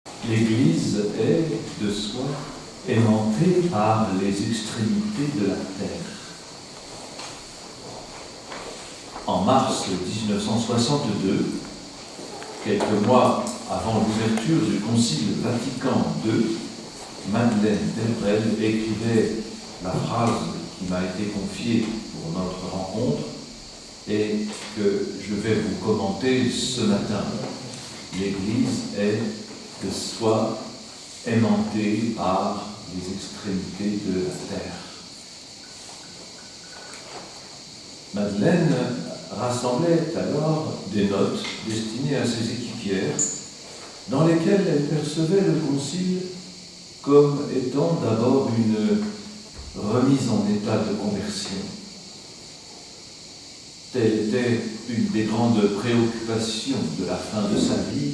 L'Église est, de soi, aimantée par les extrémités de la terre. En mars 1962, quelques mois avant l'ouverture du Concile Vatican II, Madeleine Delbrel écrivait la phrase qui m'a été confiée pour notre rencontre et que je vais vous commenter ce matin. L'Église est de soi aimantée par les extrémités de la terre. Madeleine rassemblait alors des notes destinées à ses équipières, dans lesquelles elle percevait le Concile comme étant d'abord une remise en état de conversion. Telle était une des grandes préoccupations de la fin de sa vie.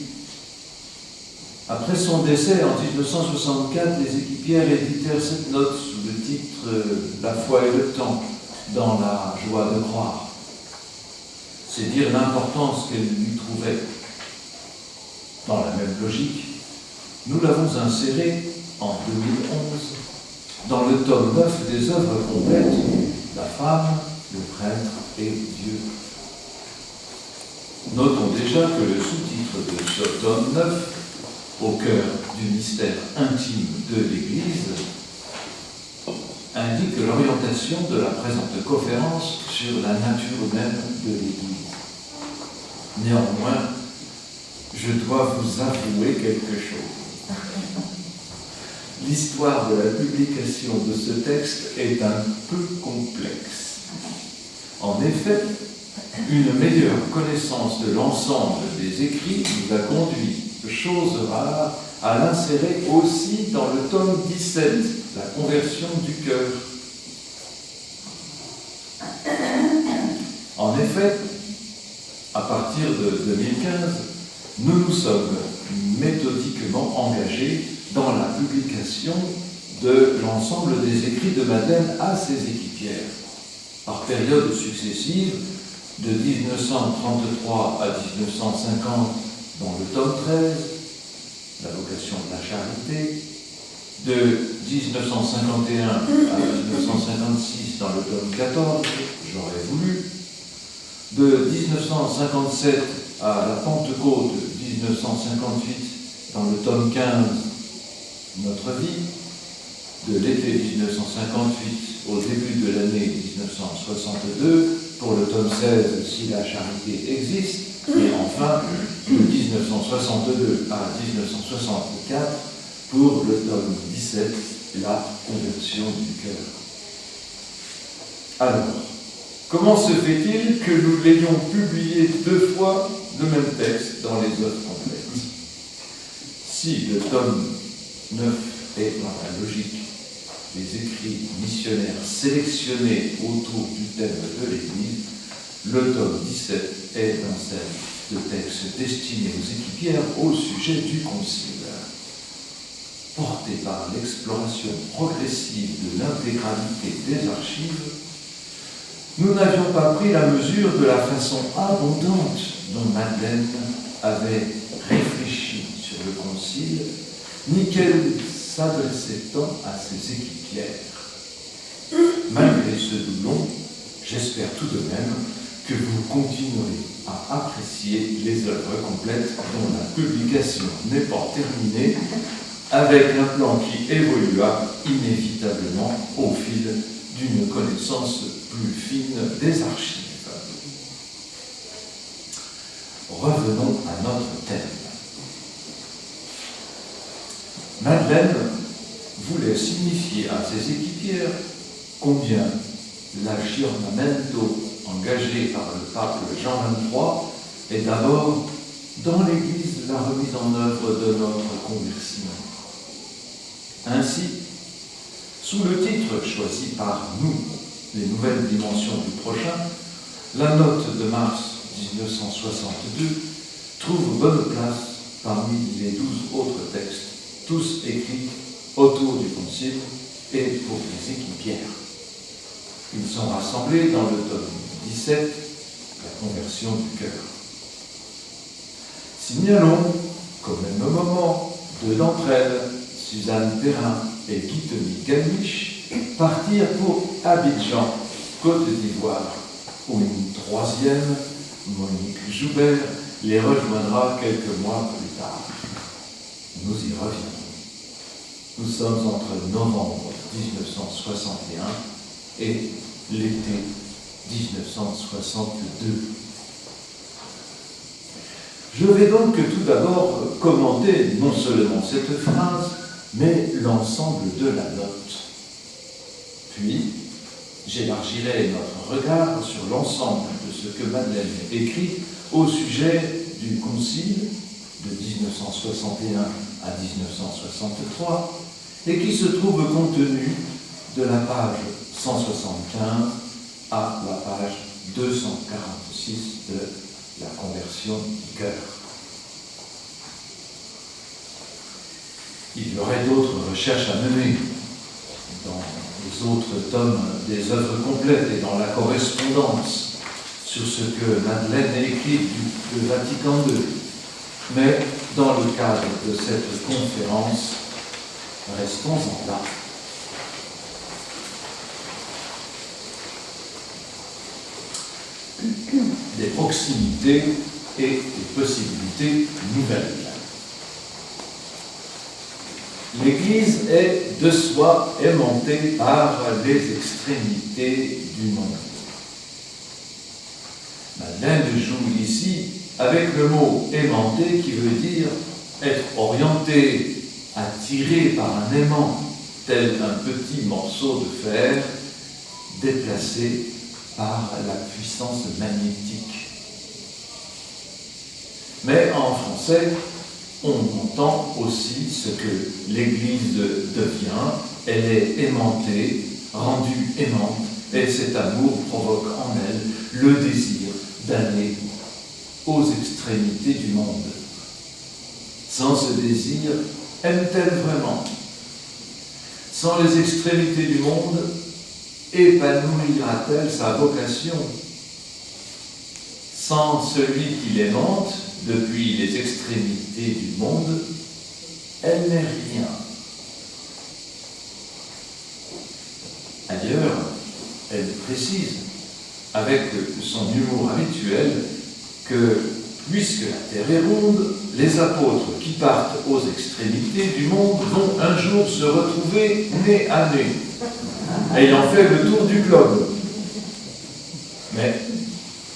Après son décès en 1964, les équipières éditèrent cette note sous le titre « La foi et le temps, dans la joie de croire ». C'est dire l'importance qu'elle lui trouvait. Dans la même logique, nous l'avons insérée en 2011 dans le tome 9 des œuvres complètes « La femme, le prêtre et Dieu ». Notons déjà que le sous-titre de ce tome 9, au cœur du mystère intime de l'Église, indique l'orientation de la présente conférence sur la nature même de l'Église. Néanmoins, je dois vous avouer quelque chose. L'histoire de la publication de ce texte est un peu complexe. En effet, une meilleure connaissance de l'ensemble des écrits nous a conduit, chose rare, à l'insérer aussi dans le tome 17, la conversion du cœur. En effet, à partir de 2015, nous nous sommes méthodiquement engagés dans la publication de l'ensemble des écrits de Madeleine à ses équipières, par périodes successives, de 1933 à 1950 dans le tome 13, la vocation de la charité, de 1951 à 1956 dans le tome 14, j'aurais voulu, de 1957 à la Pentecôte 1958 dans le tome 15, notre vie, de l'été 1958 au début de l'année 1962 pour le tome 16 si la charité existe, et enfin de 1962 à 1964 pour le tome 17, la conversion du cœur. Alors, comment se fait-il que nous l'ayons publié deux fois le même texte dans les œuvres complètes? Si le tome 9 est dans la logique des écrits missionnaires sélectionnés autour du thème de l'Église, le tome 17 est dans celle de textes destinés aux équipières au sujet du Concile. Porté par l'exploration progressive de l'intégralité des archives, nous n'avions pas pris la mesure de la façon abondante dont Madeleine avait réfléchi sur le Concile, ni qu'elle s'adressait tant à ses équipières. Malgré ce doublon, j'espère tout de même que vous continuerez à apprécier les œuvres complètes dont la publication n'est pas terminée, avec un plan qui évolua inévitablement au fil d'une connaissance plus fine des archives. Revenons à notre thème. Madeleine voulait signifier à ses équipières combien l'aggiornamento engagé par le pape Jean XXIII est d'abord dans l'Église la remise en œuvre de notre conversion. Ainsi, sous le titre choisi par nous, les nouvelles dimensions du prochain, la note de mars 1962 trouve bonne place parmi les 12 autres textes, tous écrits autour du Concile et pour les équipières. Ils sont rassemblés dans le tome 17, la conversion du cœur. Signalons qu'au même moment, Deux d'entre elles, Suzanne Perrin et Guitoni Galmiche, partirent pour Abidjan, Côte d'Ivoire, où une troisième, Monique Joubert, les rejoindra quelques mois plus tard. Nous y reviendrons. Nous sommes entre novembre 1961 et l'été 1962. Je vais donc tout d'abord commenter non seulement cette phrase, mais l'ensemble de la note. Puis, j'élargirai notre regard sur l'ensemble de ce que Madeleine écrit au sujet du Concile de 1961 à 1963 et qui se trouve contenu de la page 175 à la page 246 de la conversion du cœur. Il y aurait d'autres recherches à mener dans les autres tomes des œuvres complètes et dans la correspondance sur ce que Madeleine écrit du Vatican II. Mais dans le cadre de cette conférence, restons-en là. Des proximités et des possibilités nouvelles. L'Église est de soi aimantée par les extrémités du monde. Madeleine joue ici avec le mot aimanté qui veut dire être orienté, attiré par un aimant, tel un petit morceau de fer déplacé par la puissance magnétique. Mais en français, on entend aussi ce que l'Église devient. Elle est aimantée, rendue aimante, et cet amour provoque en elle le désir d'aller aux extrémités du monde. Sans ce désir, aime-t-elle vraiment? Sans les extrémités du monde, épanouira-t-elle sa vocation? Sans celui qui l'aimante, depuis les extrémités du monde, elle n'est rien. Ailleurs, elle précise, avec son humour habituel, que puisque la terre est ronde, les apôtres qui partent aux extrémités du monde vont un jour se retrouver nez à nez, ayant fait le tour du globe. Mais,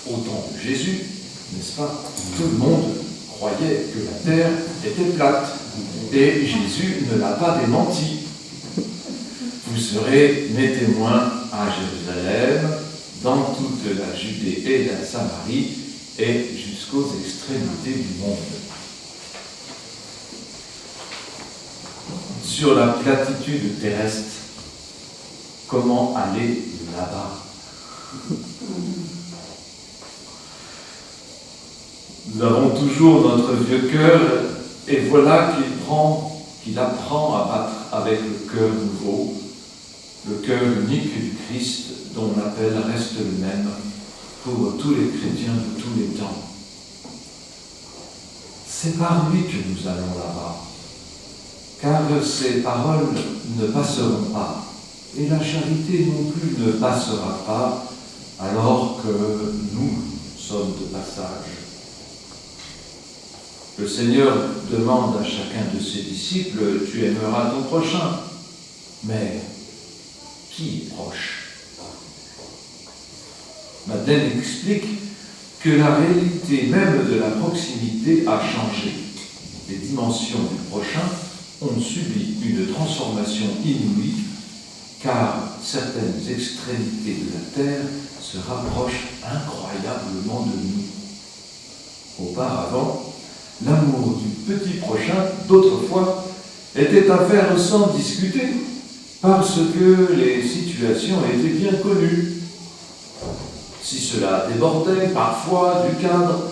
au temps de Jésus, n'est-ce pas, tout le monde croyait que la terre était plate, et Jésus ne l'a pas démenti. Vous serez mes témoins à Jérusalem, dans toute la Judée et la Samarie, et jusqu'aux extrémités du monde. Sur la platitude terrestre, comment aller là-bas? Nous avons toujours notre vieux cœur, et voilà qu'il apprend à battre avec le cœur nouveau, le cœur unique du Christ, dont l'appel reste le même pour tous les chrétiens de tous les temps. C'est par lui que nous allons là-bas, car ces paroles ne passeront pas, et la charité non plus ne passera pas, alors que nous sommes de passage. Le Seigneur demande à chacun de ses disciples, « Tu aimeras ton prochain ». Mais qui est proche? Madeleine explique que la réalité même de la proximité a changé. Les dimensions du prochain ont subi une transformation inouïe, car certaines extrémités de la terre se rapprochent incroyablement de nous. Auparavant, l'amour du petit prochain, d'autrefois, était à faire sans discuter, parce que les situations étaient bien connues. Si cela débordait parfois du cadre,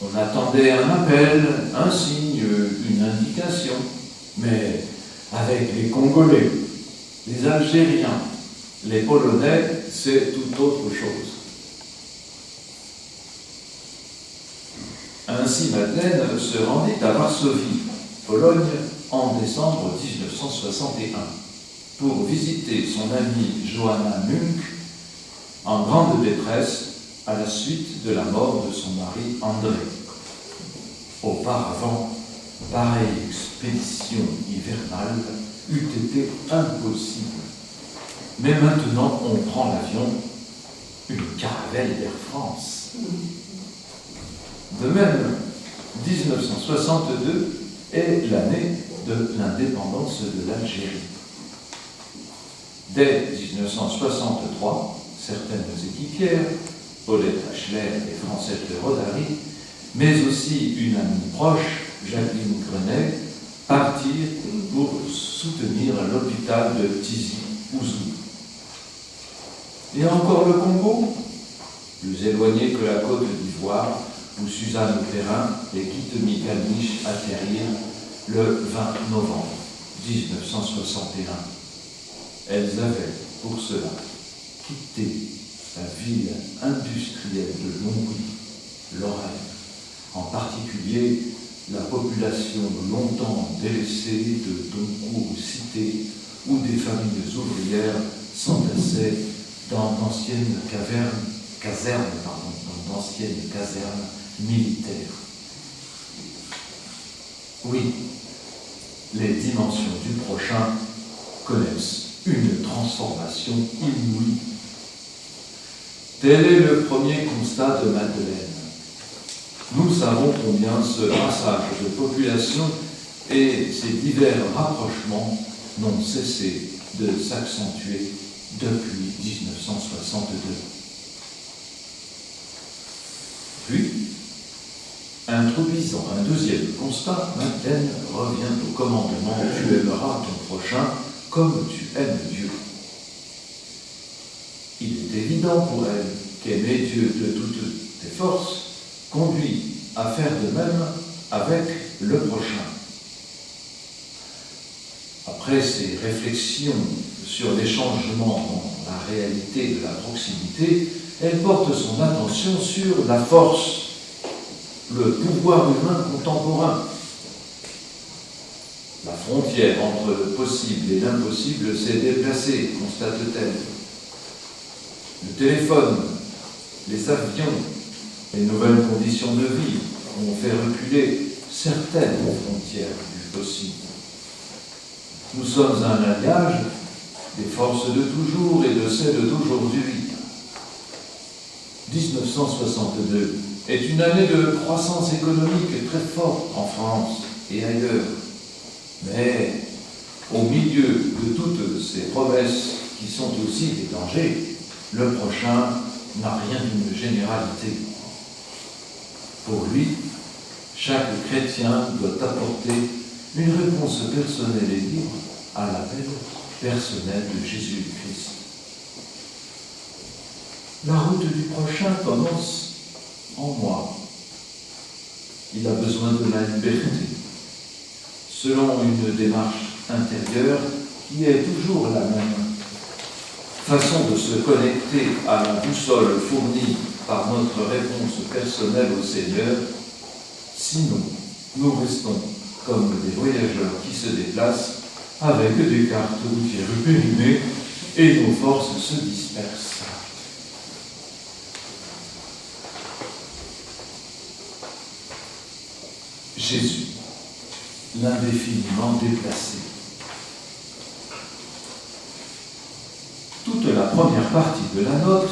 on attendait un appel, un signe, une indication. Mais avec les Congolais, les Algériens, les Polonais, c'est tout autre chose. Ainsi, Madeleine se rendit à Varsovie Pologne en décembre 1961 pour visiter son amie Joanna Munk en grande détresse à la suite de la mort de son mari André. Auparavant, pareille expédition hivernale eût été impossible. Mais maintenant, on prend l'avion, une caravelle d'Air France. De même, 1962 est l'année de l'indépendance de l'Algérie. Dès 1963, certaines équipières, Paulette Hachler et Francette Rodari, mais aussi une amie proche, Jacqueline Grenet, partirent pour soutenir l'hôpital de Tizi Ouzou. Et encore le Congo, plus éloigné que la Côte d'Ivoire, où Suzanne Perrin et Guitemi Galmiche atterrirent le 20 novembre 1961. Elles avaient, pour cela, quitté la ville industrielle de Longwy, Lorraine, en particulier la population longtemps délaissée de Doncourt cité, où des familles ouvrières s'entassaient dans d'anciennes casernes militaires. Oui, les dimensions du prochain connaissent une transformation inouïe. Tel est le premier constat de Madeleine. Nous savons combien ce brassage de population et ces divers rapprochements n'ont cessé de s'accentuer depuis 1962. Puis, introduisant un deuxième constat, Madeleine revient au commandement « Tu aimeras ton prochain comme tu aimes Dieu ». Il est évident pour elle qu'aimer Dieu de toutes tes forces conduit à faire de même avec le prochain. Après ces réflexions sur les changements dans la réalité de la proximité, elle porte son attention sur la force, le pouvoir humain contemporain. La frontière entre le possible et l'impossible s'est déplacée, constate-t-elle. Le téléphone, les avions, les nouvelles conditions de vie ont fait reculer certaines frontières du possible. Nous sommes un alliage des forces de toujours et de celles d'aujourd'hui. 1962 est une année de croissance économique très forte en France et ailleurs. Mais au milieu de toutes ces promesses qui sont aussi des dangers, le prochain n'a rien d'une généralité. Pour lui, chaque chrétien doit apporter une réponse personnelle et libre à l'appel personnel de Jésus-Christ. La route du prochain commence en moi. Il a besoin de la liberté, selon une démarche intérieure qui est toujours la même. Façon de se connecter à la boussole fournie par notre réponse personnelle au Seigneur, sinon nous restons comme des voyageurs qui se déplacent avec des cartes routières périmées et nos forces se dispersent. Jésus, l'indéfiniment déplacé. Toute la première partie de la note,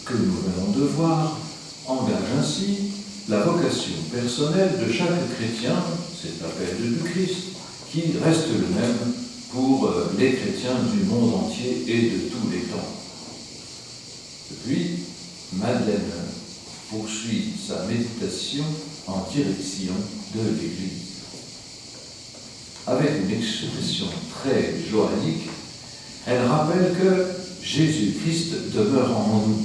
que nous venons de voir, engage ainsi la vocation personnelle de chaque chrétien, cet appel du Christ, qui reste le même pour les chrétiens du monde entier et de tous les temps. Puis, Madeleine poursuit sa méditation en direction de l'Église. Avec une expression très joannique, elle rappelle que Jésus-Christ demeure en nous,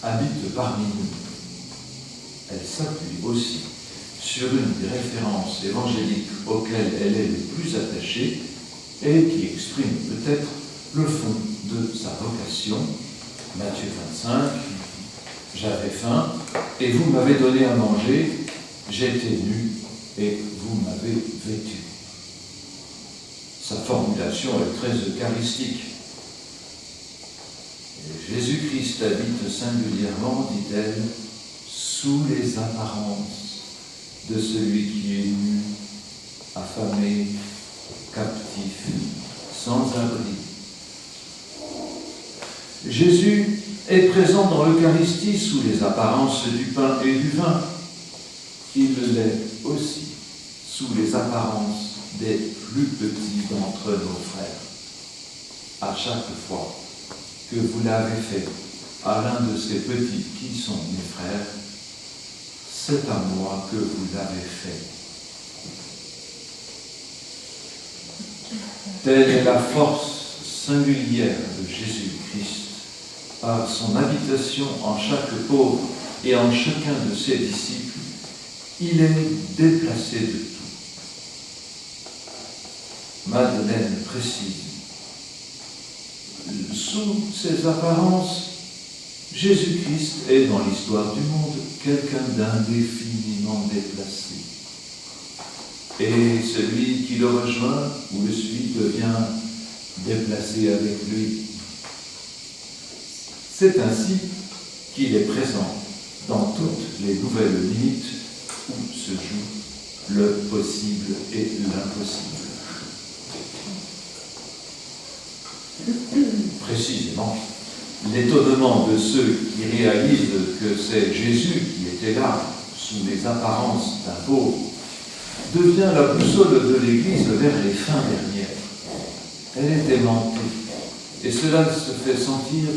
habite parmi nous. Elle s'appuie aussi sur une des références évangéliques auxquelles elle est le plus attachée et qui exprime peut-être le fond de sa vocation. Matthieu 25, j'avais faim et vous m'avez donné à manger, j'étais nu et vous m'avez vêtu. Sa formulation est très eucharistique. Et Jésus-Christ habite singulièrement, dit-elle, sous les apparences de celui qui est nu, affamé, captif, sans abri. Jésus est présent dans l'Eucharistie sous les apparences du pain et du vin. Il l'est aussi sous les apparences des plus petits d'entre nos frères. À chaque fois que vous l'avez fait à l'un de ces petits qui sont mes frères, c'est à moi que vous l'avez fait. Telle est la force singulière de Jésus-Christ. Par son habitation en chaque pauvre et en chacun de ses disciples, il est déplacé de tout. Madeleine précise, sous ses apparences, Jésus-Christ est dans l'histoire du monde quelqu'un d'indéfiniment déplacé. Et celui qui le rejoint ou le suit devient déplacé avec lui. C'est ainsi qu'il est présent dans toutes les nouvelles limites où se joue le possible et l'impossible. Précisément, l'étonnement de ceux qui réalisent que c'est Jésus qui était là, sous les apparences d'un pauvre, devient la boussole de l'Église vers les fins dernières. Elle est aimantée, et cela se fait sentir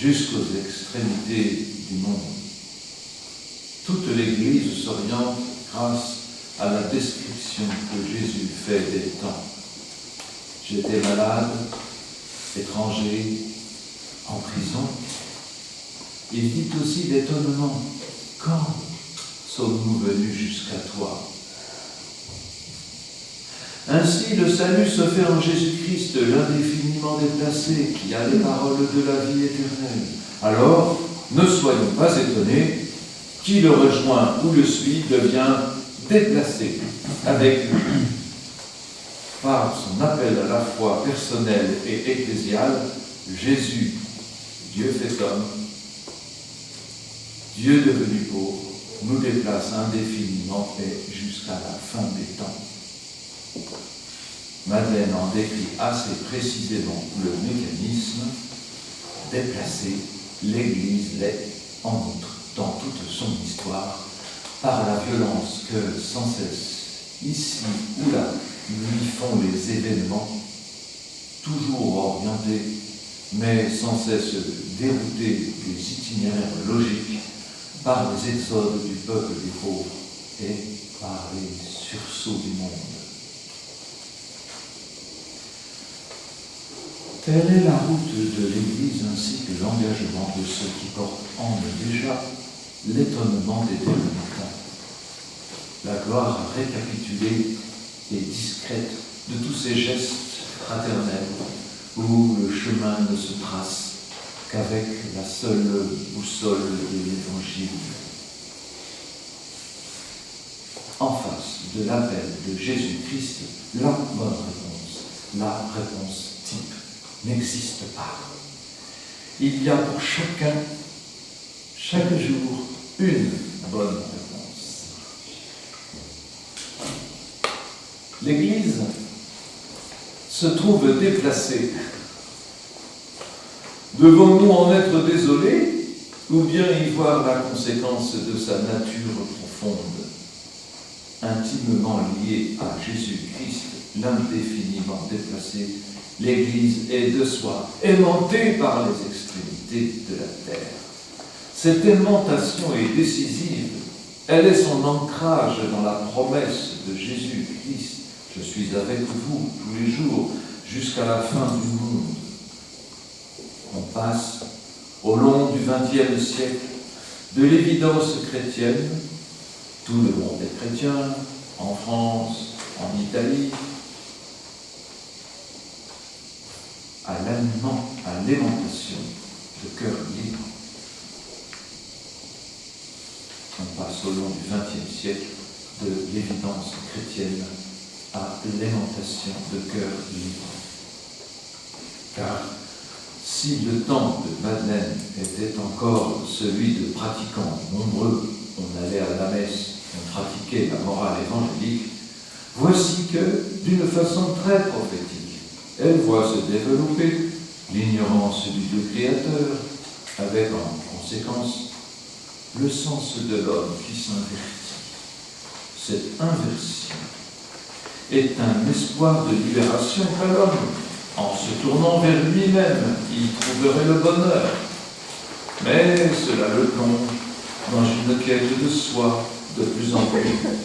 jusqu'aux extrémités du monde. Toute l'Église s'oriente grâce à la description que Jésus fait des temps. J'étais malade, étranger, en prison. Il dit aussi d'étonnement, quand sommes-nous venus jusqu'à toi? Ainsi, le salut se fait en Jésus-Christ, l'indéfiniment déplacé, qui a les paroles de la vie éternelle. Alors, ne soyons pas étonnés, qui le rejoint ou le suit devient déplacé avec lui. Par son appel à la fois personnel et ecclésial, Jésus, Dieu fait homme, Dieu devenu pauvre, nous déplace indéfiniment et jusqu'à la fin des temps. Madeleine en décrit assez précisément le mécanisme. Déplacer, l'Église l'est en outre dans toute son histoire par la violence que sans cesse, ici ou là, lui font les événements, toujours orientés, mais sans cesse déroutés des itinéraires logiques par les exodes du peuple des pauvres et par les sursauts du monde. Telle est la route de l'Église ainsi que l'engagement de ceux qui portent en eux déjà l'étonnement des derniers temps. La gloire récapitulée et discrète de tous ces gestes fraternels où le chemin ne se trace qu'avec la seule boussole de l'Évangile. En face de l'appel de Jésus-Christ, la bonne réponse, la réponse type, n'existe pas. Il y a pour chacun, chaque jour, une bonne réponse. L'Église se trouve déplacée. Devons-nous en être désolés ou bien y voir la conséquence de sa nature profonde, intimement liée à Jésus-Christ, l'indéfiniment déplacé? L'Église est de soi aimantée par les extrémités de la terre. Cette aimantation est décisive. Elle est son ancrage dans la promesse de Jésus-Christ. Je suis avec vous tous les jours jusqu'à la fin du monde. On passe au long du XXe siècle de l'évidence chrétienne. Tout le monde est chrétien, en France, en Italie, à l'aimantation de cœur libre. On passe au long du XXe siècle de l'évidence chrétienne à l'aimantation de cœur libre. Car si le temps de Madeleine était encore celui de pratiquants nombreux, on allait à la messe, on pratiquait la morale évangélique, voici que, d'une façon très prophétique, elle voit se développer l'ignorance du Dieu créateur, avec en conséquence le sens de l'homme qui s'invertit. Cette inversion est un espoir de libération qu'a l'homme. En se tournant vers lui-même, il trouverait le bonheur. Mais cela le plonge dans une quête de soi de plus en plus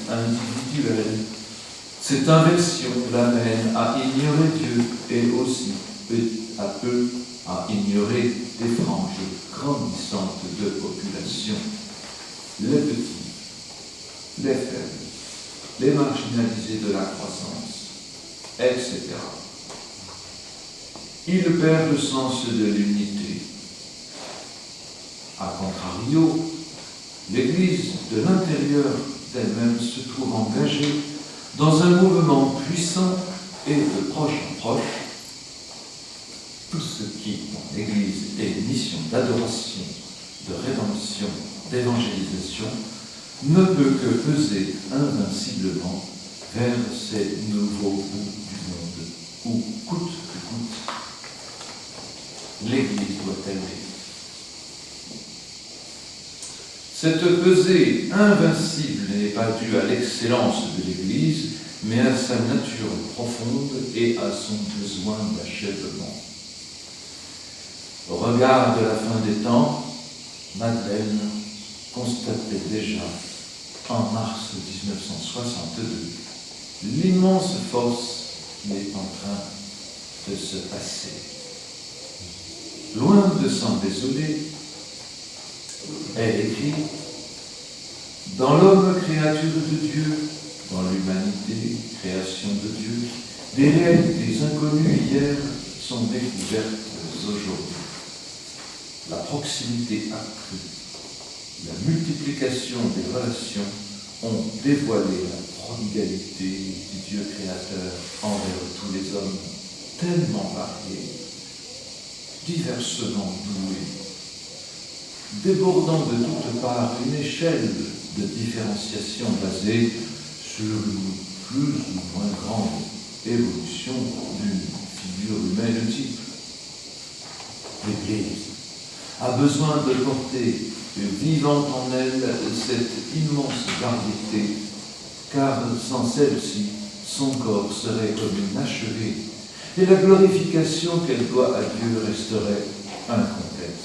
individuelle. Cette inversion l'amène à ignorer Dieu et aussi, peu à peu, à ignorer des franges grandissantes de population. Les petits, les faibles, les marginalisés de la croissance, etc. Il perd le sens de l'unité. A contrario, l'Église de l'intérieur d'elle-même se trouve engagée dans un mouvement puissant et de proche en proche. Tout ce qui, dans l'Église, est mission d'adoration, de rédemption, d'évangélisation, ne peut que peser invinciblement vers ces nouveaux bouts du monde, où, coûte que coûte, l'Église doit aimer. Cette pesée invincible n'est pas due à l'excellence de l'Église, mais à sa nature profonde et à son besoin d'achèvement. Au regard de la fin des temps, Madeleine constatait déjà, en mars 1962, l'immense force qui est en train de se passer. Loin de s'en désoler, elle écrit « Dans l'homme, créature de Dieu, dans l'humanité, création de Dieu, des réalités inconnues hier sont découvertes aujourd'hui. La proximité accrue, la multiplication des relations ont dévoilé la prodigalité du Dieu créateur envers tous les hommes, tellement variés, diversement doués, débordant de toutes parts une échelle de différenciation basée sur une plus ou moins grande évolution d'une figure humaine type. L'Église a besoin de porter vivant en elle cette immense variété, car sans celle-ci, son corps serait comme inachevé, et la glorification qu'elle doit à Dieu resterait incomplète.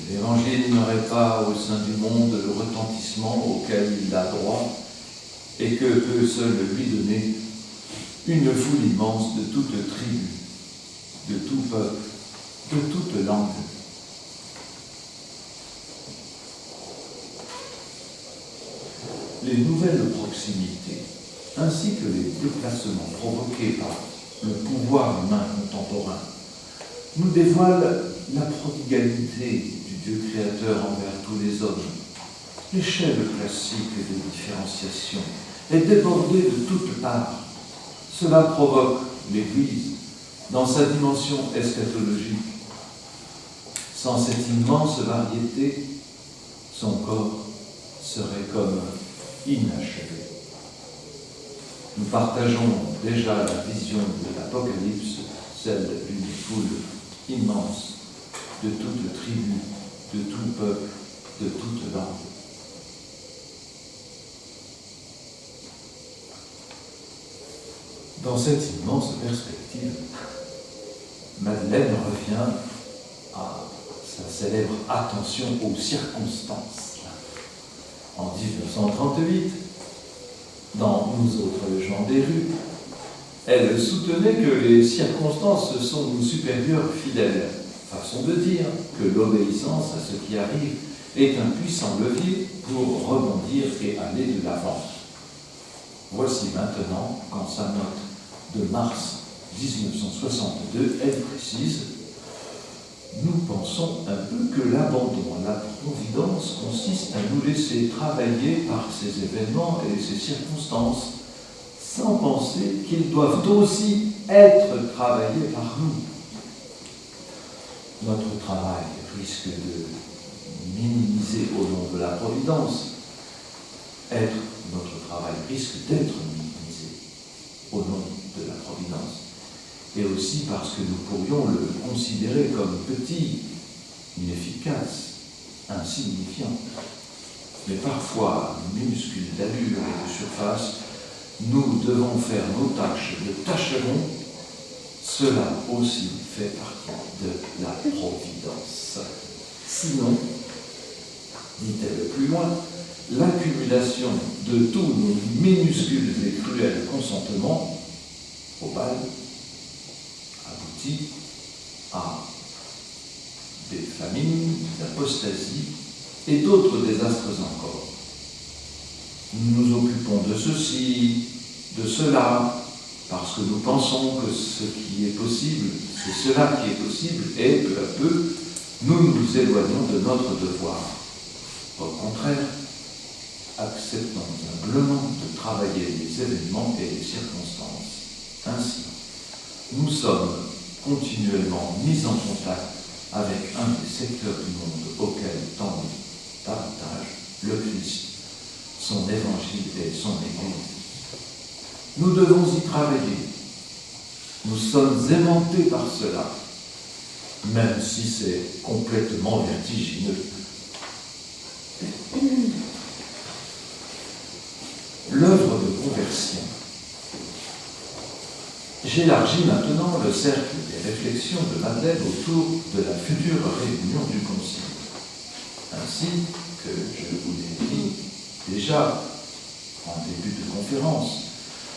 L'Évangile n'aurait pas au sein du monde le retentissement auquel il a droit, et que peut seul lui donner une foule immense de toute tribu, de tout peuple, de toute langue. Les nouvelles proximités, ainsi que les déplacements provoqués par le pouvoir humain contemporain, nous dévoilent la prodigalité du Dieu créateur envers tous les hommes. L'échelle classique de différenciation est débordée de toutes parts. Cela provoque l'Église dans sa dimension eschatologique. Sans cette immense variété, son corps serait comme inachevé. Nous partageons déjà la vision de l'Apocalypse, celle d'une foule immense, de toute tribu, de tout peuple, de toute langue. Dans cette immense perspective, Madeleine revient à sa célèbre attention aux circonstances. En 1938, dans Nous autres gens des rues, elle soutenait que les circonstances sont nos supérieurs fidèles, façon de dire que l'obéissance à ce qui arrive est un puissant levier pour rebondir et aller de l'avant. Voici maintenant, dans sa note de mars 1962, elle précise nous pensons un peu que l'abandon à la providence consiste à nous laisser travailler par ces événements et ces circonstances, sans penser qu'ils doivent aussi être travaillés par nous. Notre travail risque de minimiser au nom de la providence. Notre travail risque d'être minimisé au nom de la providence. Et aussi parce que nous pourrions le considérer comme petit, inefficace, insignifiant. Mais parfois, minuscule d'allure et de surface, nous devons faire nos tâches de tâcherons. Cela aussi fait partie de la providence. Sinon, dit-elle plus loin, l'accumulation de tous nos minuscules et cruels consentements au bal aboutit à des famines, des apostasies et d'autres désastres encore. Nous nous occupons de ceci, de cela, parce que nous pensons que ce qui est possible, c'est cela qui est possible, et peu à peu, nous nous éloignons de notre devoir. Au contraire, acceptons humblement de travailler les événements et les circonstances. Ainsi, nous sommes continuellement mis en contact avec un des secteurs du monde auquel tendent davantage le Christ, son évangile et son Église. Nous devons y travailler. Nous sommes aimantés par cela, même si c'est complètement vertigineux. L'œuvre de conversion. J'élargis maintenant le cercle des réflexions de Madeleine autour de la future réunion du Concile. Ainsi que je vous l'ai dit déjà en début de conférence,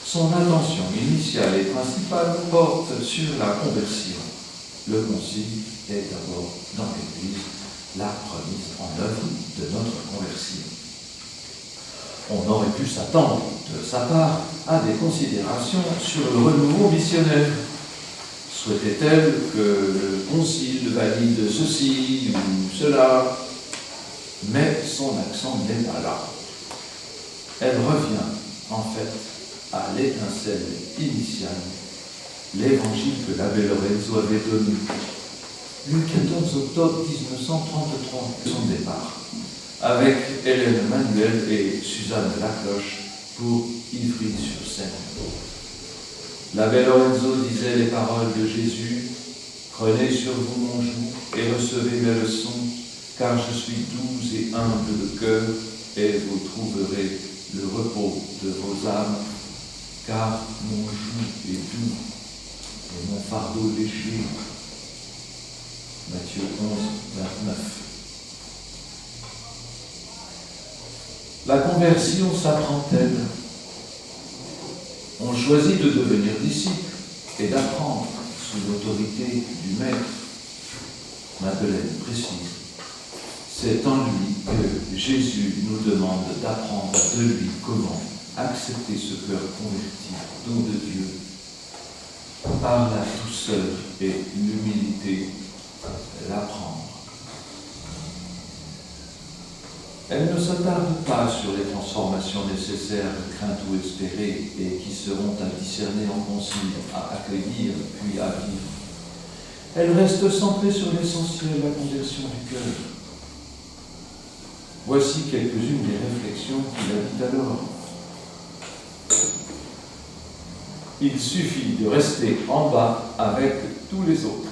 son attention initiale et principale porte sur la conversion. Le Concile est d'abord dans l'Église la remise en œuvre de notre conversion. On aurait pu s'attendre de sa part à des considérations sur le renouveau missionnaire. Souhaitait-elle que le Concile valide ceci ou cela? Mais son accent n'est pas là. Elle revient en fait à l'étincelle initiale, l'évangile que l'abbé Lorenzo avait donné le 14 octobre 1933, son départ, avec Hélène Manuel et Suzanne Lacloche pour Ivry-sur-Seine. L'abbé Lorenzo disait les paroles de Jésus: « Prenez sur vous mon joug et recevez mes leçons, car je suis doux et humble de cœur, et vous trouverez le repos de vos âmes, car mon joug est doux et mon fardeau léger. » Matthieu 11, 29. La conversion s'apprend-elle? On choisit de devenir disciple et d'apprendre sous l'autorité du Maître. Madeleine précise: c'est en lui que Jésus nous demande d'apprendre de lui comment accepter ce cœur converti, don de Dieu, par la douceur et l'humilité, l'apprendre. Elle ne s'attarde pas sur les transformations nécessaires, craintes ou espérées, et qui seront à discerner en concile, à accueillir, puis à vivre. Elle reste centrée sur l'essentiel, la conversion du cœur. Voici quelques-unes des réflexions qu'il a dites alors. Il suffit de rester en bas avec tous les autres.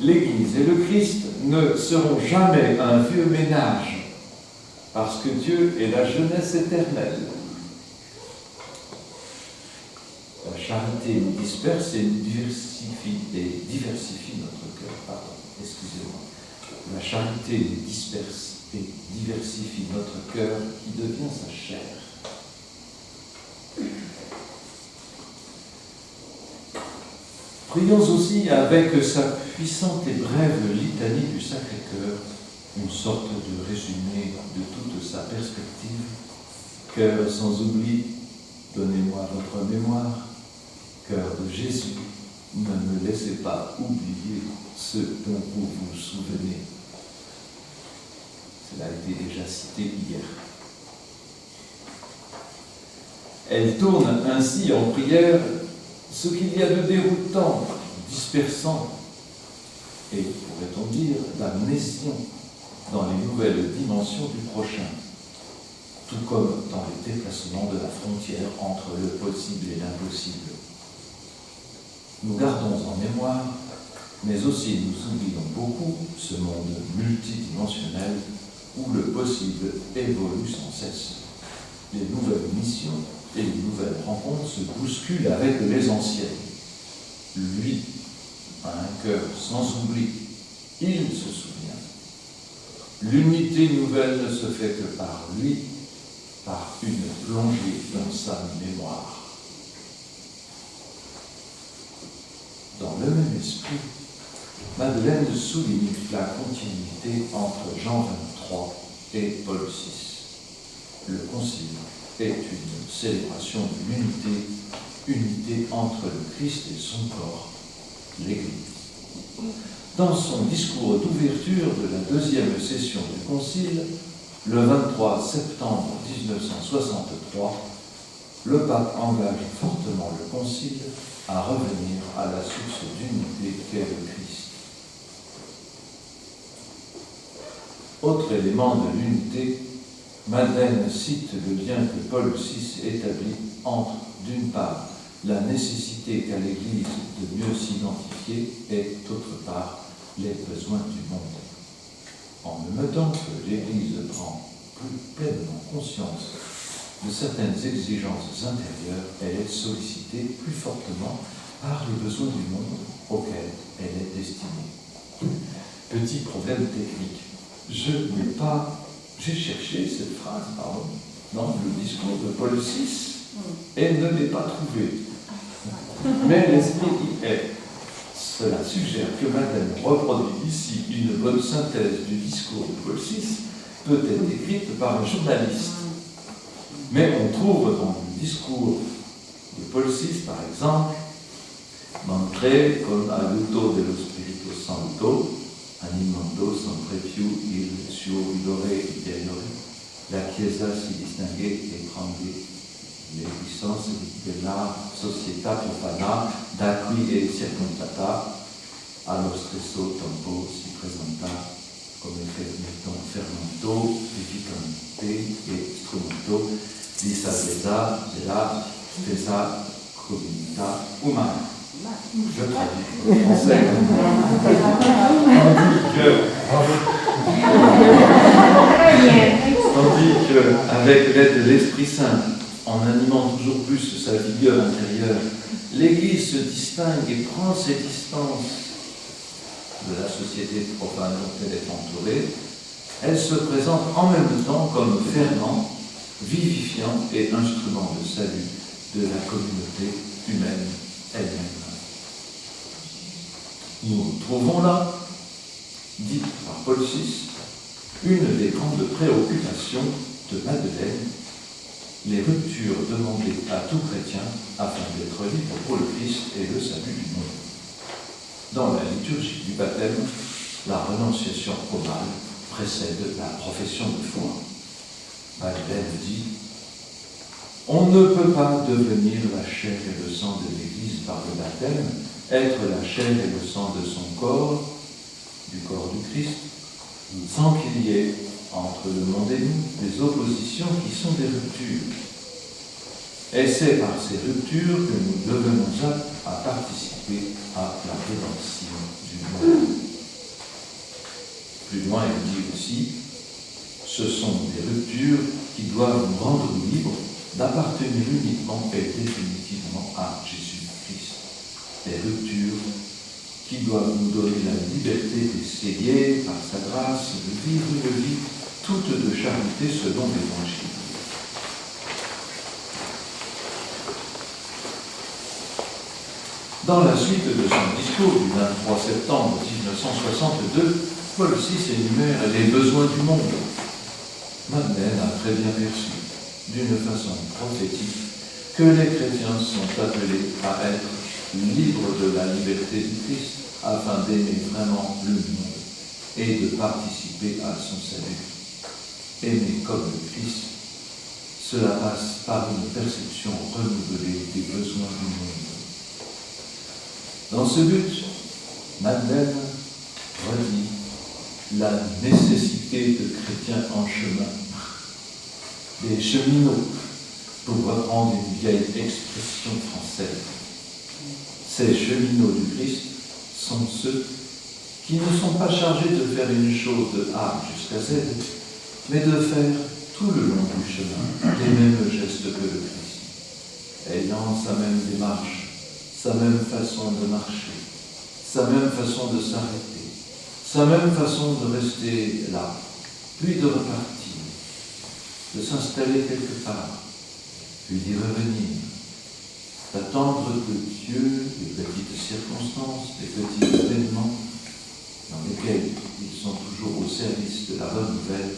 L'Église et le Christ ne seront jamais un vieux ménage, parce que Dieu est la jeunesse éternelle. La charité nous disperse et nous diversifie notre cœur. Pardon, excusez-moi. La charité nous disperse et diversifie notre cœur qui devient sa chair. Prions aussi avec sa puissante et brève litanie du Sacré-Cœur, une sorte de résumé de toute sa perspective. Cœur sans oubli, donnez-moi votre mémoire. Cœur de Jésus, ne me laissez pas oublier ce dont vous vous souvenez. Cela a été déjà cité hier. Elle tourne ainsi en prière ce qu'il y a de déroutant, dispersant, et, pourrait-on dire, d'amnésion dans les nouvelles dimensions du prochain, tout comme dans les déplacements de la frontière entre le possible et l'impossible. Nous gardons en mémoire, mais aussi nous oublions beaucoup ce monde multidimensionnel où le possible évolue sans cesse. Les nouvelles missions et les nouvelles rencontres se bousculent avec les anciennes. Lui a un cœur sans oubli, il se souvient. L'unité nouvelle ne se fait que par lui, par une plongée dans sa mémoire. Dans le même esprit, Madeleine souligne la continuité entre Jean 23 et Paul VI. Le concile est une célébration de l'unité entre le Christ et son corps, l'Église. Dans son discours d'ouverture de la deuxième session du concile, le 23 septembre 1963, le pape engage fortement le concile à revenir à la source d'unité qu'est le Christ. Autre élément de l'unité, Madeleine cite le lien que Paul VI établit entre, d'une part, la nécessité qu'a l'Église de mieux s'identifier et, d'autre part, les besoins du monde. En même temps que l'Église prend plus pleinement conscience de certaines exigences intérieures, elle est sollicitée plus fortement par les besoins du monde auquel elle est destinée. Petit problème technique. J'ai cherché cette phrase, dans le discours de Paul VI et ne l'ai pas trouvée. Mais l'esprit y est. Cela suggère que Madeleine reproduit ici une bonne synthèse du discours de Paul VI, peut-être écrite par un journaliste. Mais on trouve dans le discours de Paul VI, par exemple, Mentre con aiuto dello Spirito Santo, animando sempre più il suo vigore interiore, la Chiesa si distingue e prende le puissanze della società profana da cui è circondata, allo stesso tempo si presenta come fermento edificante e strumento di salvezza della stessa comunità umana. Je traduis en français. Tandis qu'avec l'aide de l'Esprit Saint, en animant toujours plus sa vigueur intérieure, l'Église se distingue et prend ses distances de la société profane dont elle est entourée, elle se présente en même temps comme ferment, vivifiant et instrument de salut de la communauté humaine elle-même. Nous trouvons là, dite par Paul VI, une des grandes préoccupations de Madeleine, les ruptures demandées à tout chrétien afin d'être libre pour le Christ et le salut du monde. Dans la liturgie du baptême, la renonciation au mal précède la profession de foi. Madeleine dit « On ne peut pas devenir la chair et le sang de l'Église par le baptême, être la chair et le sang de son corps, du corps du Christ, sans qu'il y ait entre le monde et nous des oppositions qui sont des ruptures. Et c'est par ces ruptures que nous devenons aptes à participer à la rédemption du monde. » Plus loin, il dit aussi « Ce sont des ruptures qui doivent nous rendre libres d'appartenir uniquement et définitivement à Jésus-Christ. Des ruptures qui doivent nous donner la liberté d'essayer, par sa grâce, de vivre une vie toute de charité selon l'Évangile. Dans la suite de son discours du 23 septembre 1962, Paul VI énumère les besoins du monde. Madeleine a très bien perçu, d'une façon prophétique, que les chrétiens sont appelés à être libre de la liberté du Christ, afin d'aimer vraiment le monde et de participer à son salut. Aimer comme le Christ, cela passe par une perception renouvelée des besoins du monde. Dans ce but, Madeleine redit la nécessité de chrétiens en chemin, des cheminots, pour reprendre une vieille expression française. Ces cheminots du Christ sont ceux qui ne sont pas chargés de faire une chose de A jusqu'à Z, mais de faire tout le long du chemin les mêmes gestes que le Christ, ayant sa même démarche, sa même façon de marcher, sa même façon de s'arrêter, sa même façon de rester là, puis de repartir, de s'installer quelque part, puis d'y revenir, d'attendre que Dieu, des petites circonstances, des petits événements dans lesquels ils sont toujours au service de la bonne nouvelle,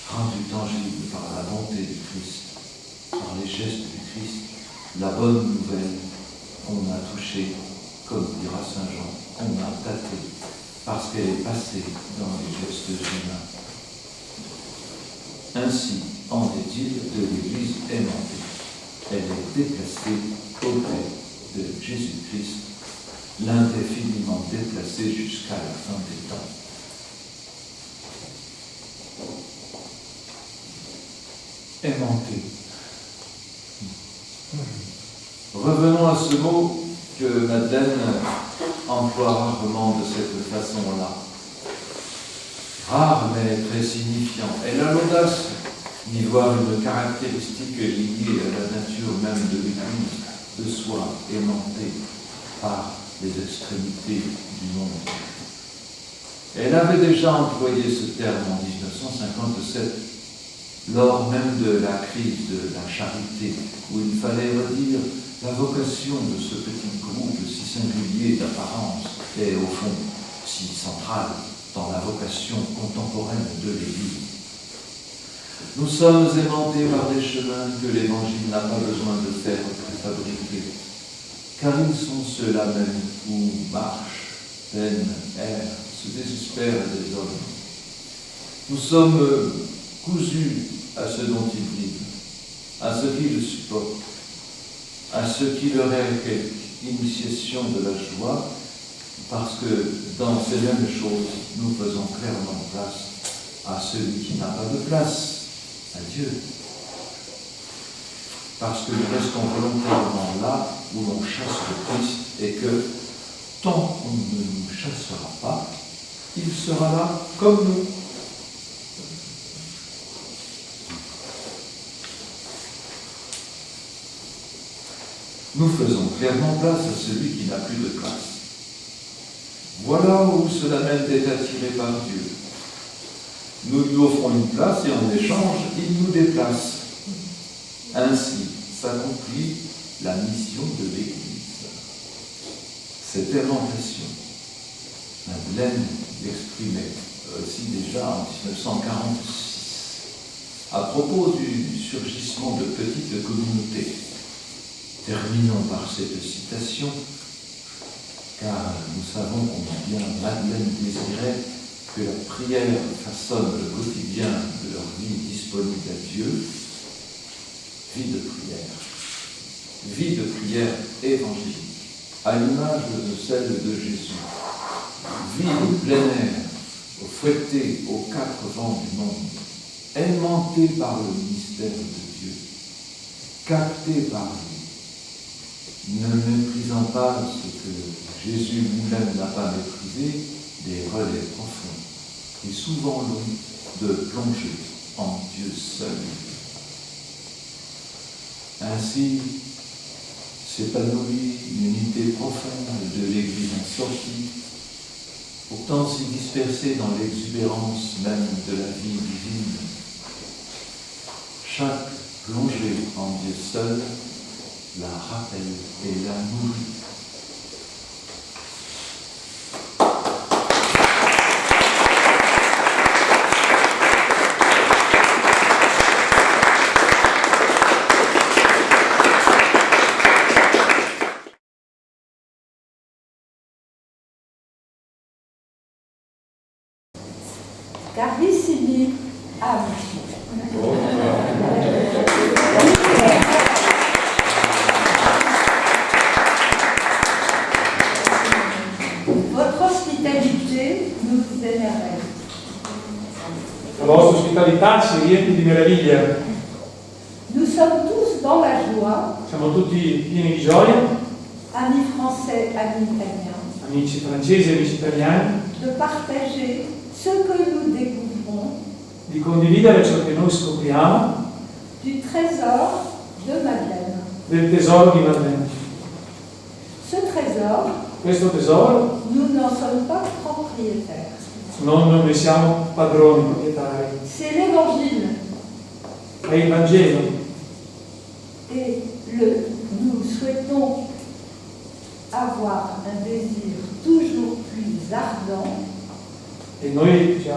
rendus tangibles par la bonté du Christ, par les gestes du Christ, la bonne nouvelle qu'on a touchée, comme dira Saint Jean, qu'on a tâtée, parce qu'elle est passée dans les gestes humains. Ainsi en est-il de l'Église aimantée. Elle est déplacée auprès de Jésus-Christ, l'indéfiniment déplacé jusqu'à la fin des temps. Aimantée. Revenons à ce mot que Madeleine emploie rarement de cette façon-là. Rare mais très signifiant. Elle a l'audace d'y voir une caractéristique liée à la nature même de l'Église, de soi aimantée par les extrémités du monde. Elle avait déjà employé ce terme en 1957, lors même de la crise de la charité, où il fallait redire la vocation de ce petit groupe si singulier d'apparence et au fond si central dans la vocation contemporaine de l'Église. Nous sommes aimantés par des chemins que l'Évangile n'a pas besoin de faire préfabriquer, car ils sont ceux-là même où marchent, peinent, errent, se désespèrent des hommes. Nous sommes cousus à ceux dont ils vivent, à ceux qui le supportent, à ceux qui leur est quelque initiation de la joie, parce que dans ces mêmes choses, nous faisons clairement place à celui qui n'a pas de place, à Dieu. Parce que nous restons volontairement là où l'on chasse le Christ et que tant qu'on ne nous chassera pas, il sera là comme nous. Nous faisons clairement place à celui qui n'a plus de place. Voilà où cela mène d'être attiré par Dieu. Nous lui offrons une place et en échange, il nous déplace. Ainsi s'accomplit la mission de l'Église. Cette aimantation, Madeleine l'exprimait aussi déjà en 1946, à propos du surgissement de petites communautés. Terminons par cette citation, car nous savons combien Madeleine désirait que la prière façonne le quotidien de leur vie disponible à Dieu. Vie de prière évangélique, à l'image de celle de Jésus. Vie de plein air, fouettée aux quatre vents du monde, aimantée par le mystère de Dieu, captée par lui, ne méprisant pas ce que Jésus lui-même n'a pas méprisé, des relais profonds, et souvent longs de plonger en Dieu seul. Ainsi s'épanouit une unité profonde de l'Église en sortie, pourtant si dispersée dans l'exubérance même de la vie divine. Chaque plongée en Dieu seul la rappelle et la nourrit. Carissimi âmes. Votre hospitalité nous émerveille. La vostra ospitalità ci riempie di meraviglia. Nous sommes tous dans la joie, Siamo tutti pieni di gioia, amis français, amis italiens, amici francesi, amici italiani, de partager ce que nous découvrons di condividere ciò che noi scopriamo du trésor de Madeleine. del tesoro di Madeleine. Ce trésor, Questo tesoro nous n'en sommes pas propriétaires. non ne siamo padroni, proprietari, C'est l'évangile. è il Vangelo Et nous souhaitons avoir un désir toujours plus ardent e noi ci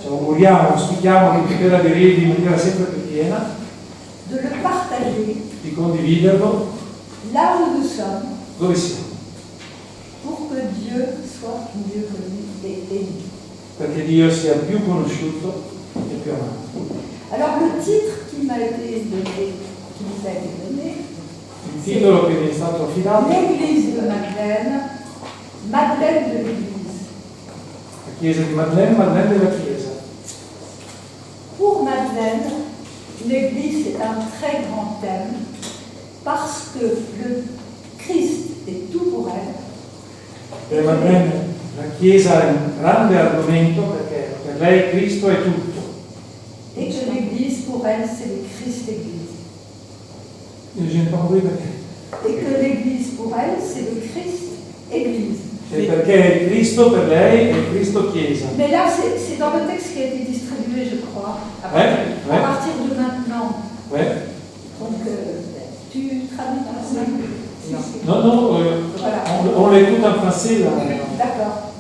auguriamo, auspichiamo di poter aderirvi in maniera sempre più piena, de le partager di condividerlo là où nous sommes dove siamo, pour que Dieu soit mieux connu et aimé. perché Dio sia più conosciuto e più amato. Alors le titre qui m'a été donné, qui nous a été donné, Il titolo che mi è stato affidato, l'Église de Madeleine, Madeleine de l'Église. la Chiesa di Madeleine, Madeleine della Chiesa. Pour Madeleine, l'Église est un très grand thème parce que le Christ est tout pour elle. Per Madeleine la Chiesa è un grande argomento perché per lei Cristo è tutto. Et que l'Église, pour elle, c'est le Christ-Église. J'ai pas compris perché. Et que l'Église, pour elle, c'est le Christ-Église. E perché il Cristo per lei è il Cristo Chiesa. Mais là, c'est dans le texte qui a été distribué, je crois, à partir de maintenant. Ouais. Donc, tu traduis par ça? Non, Voilà. on l'écoute en français là. D'accord.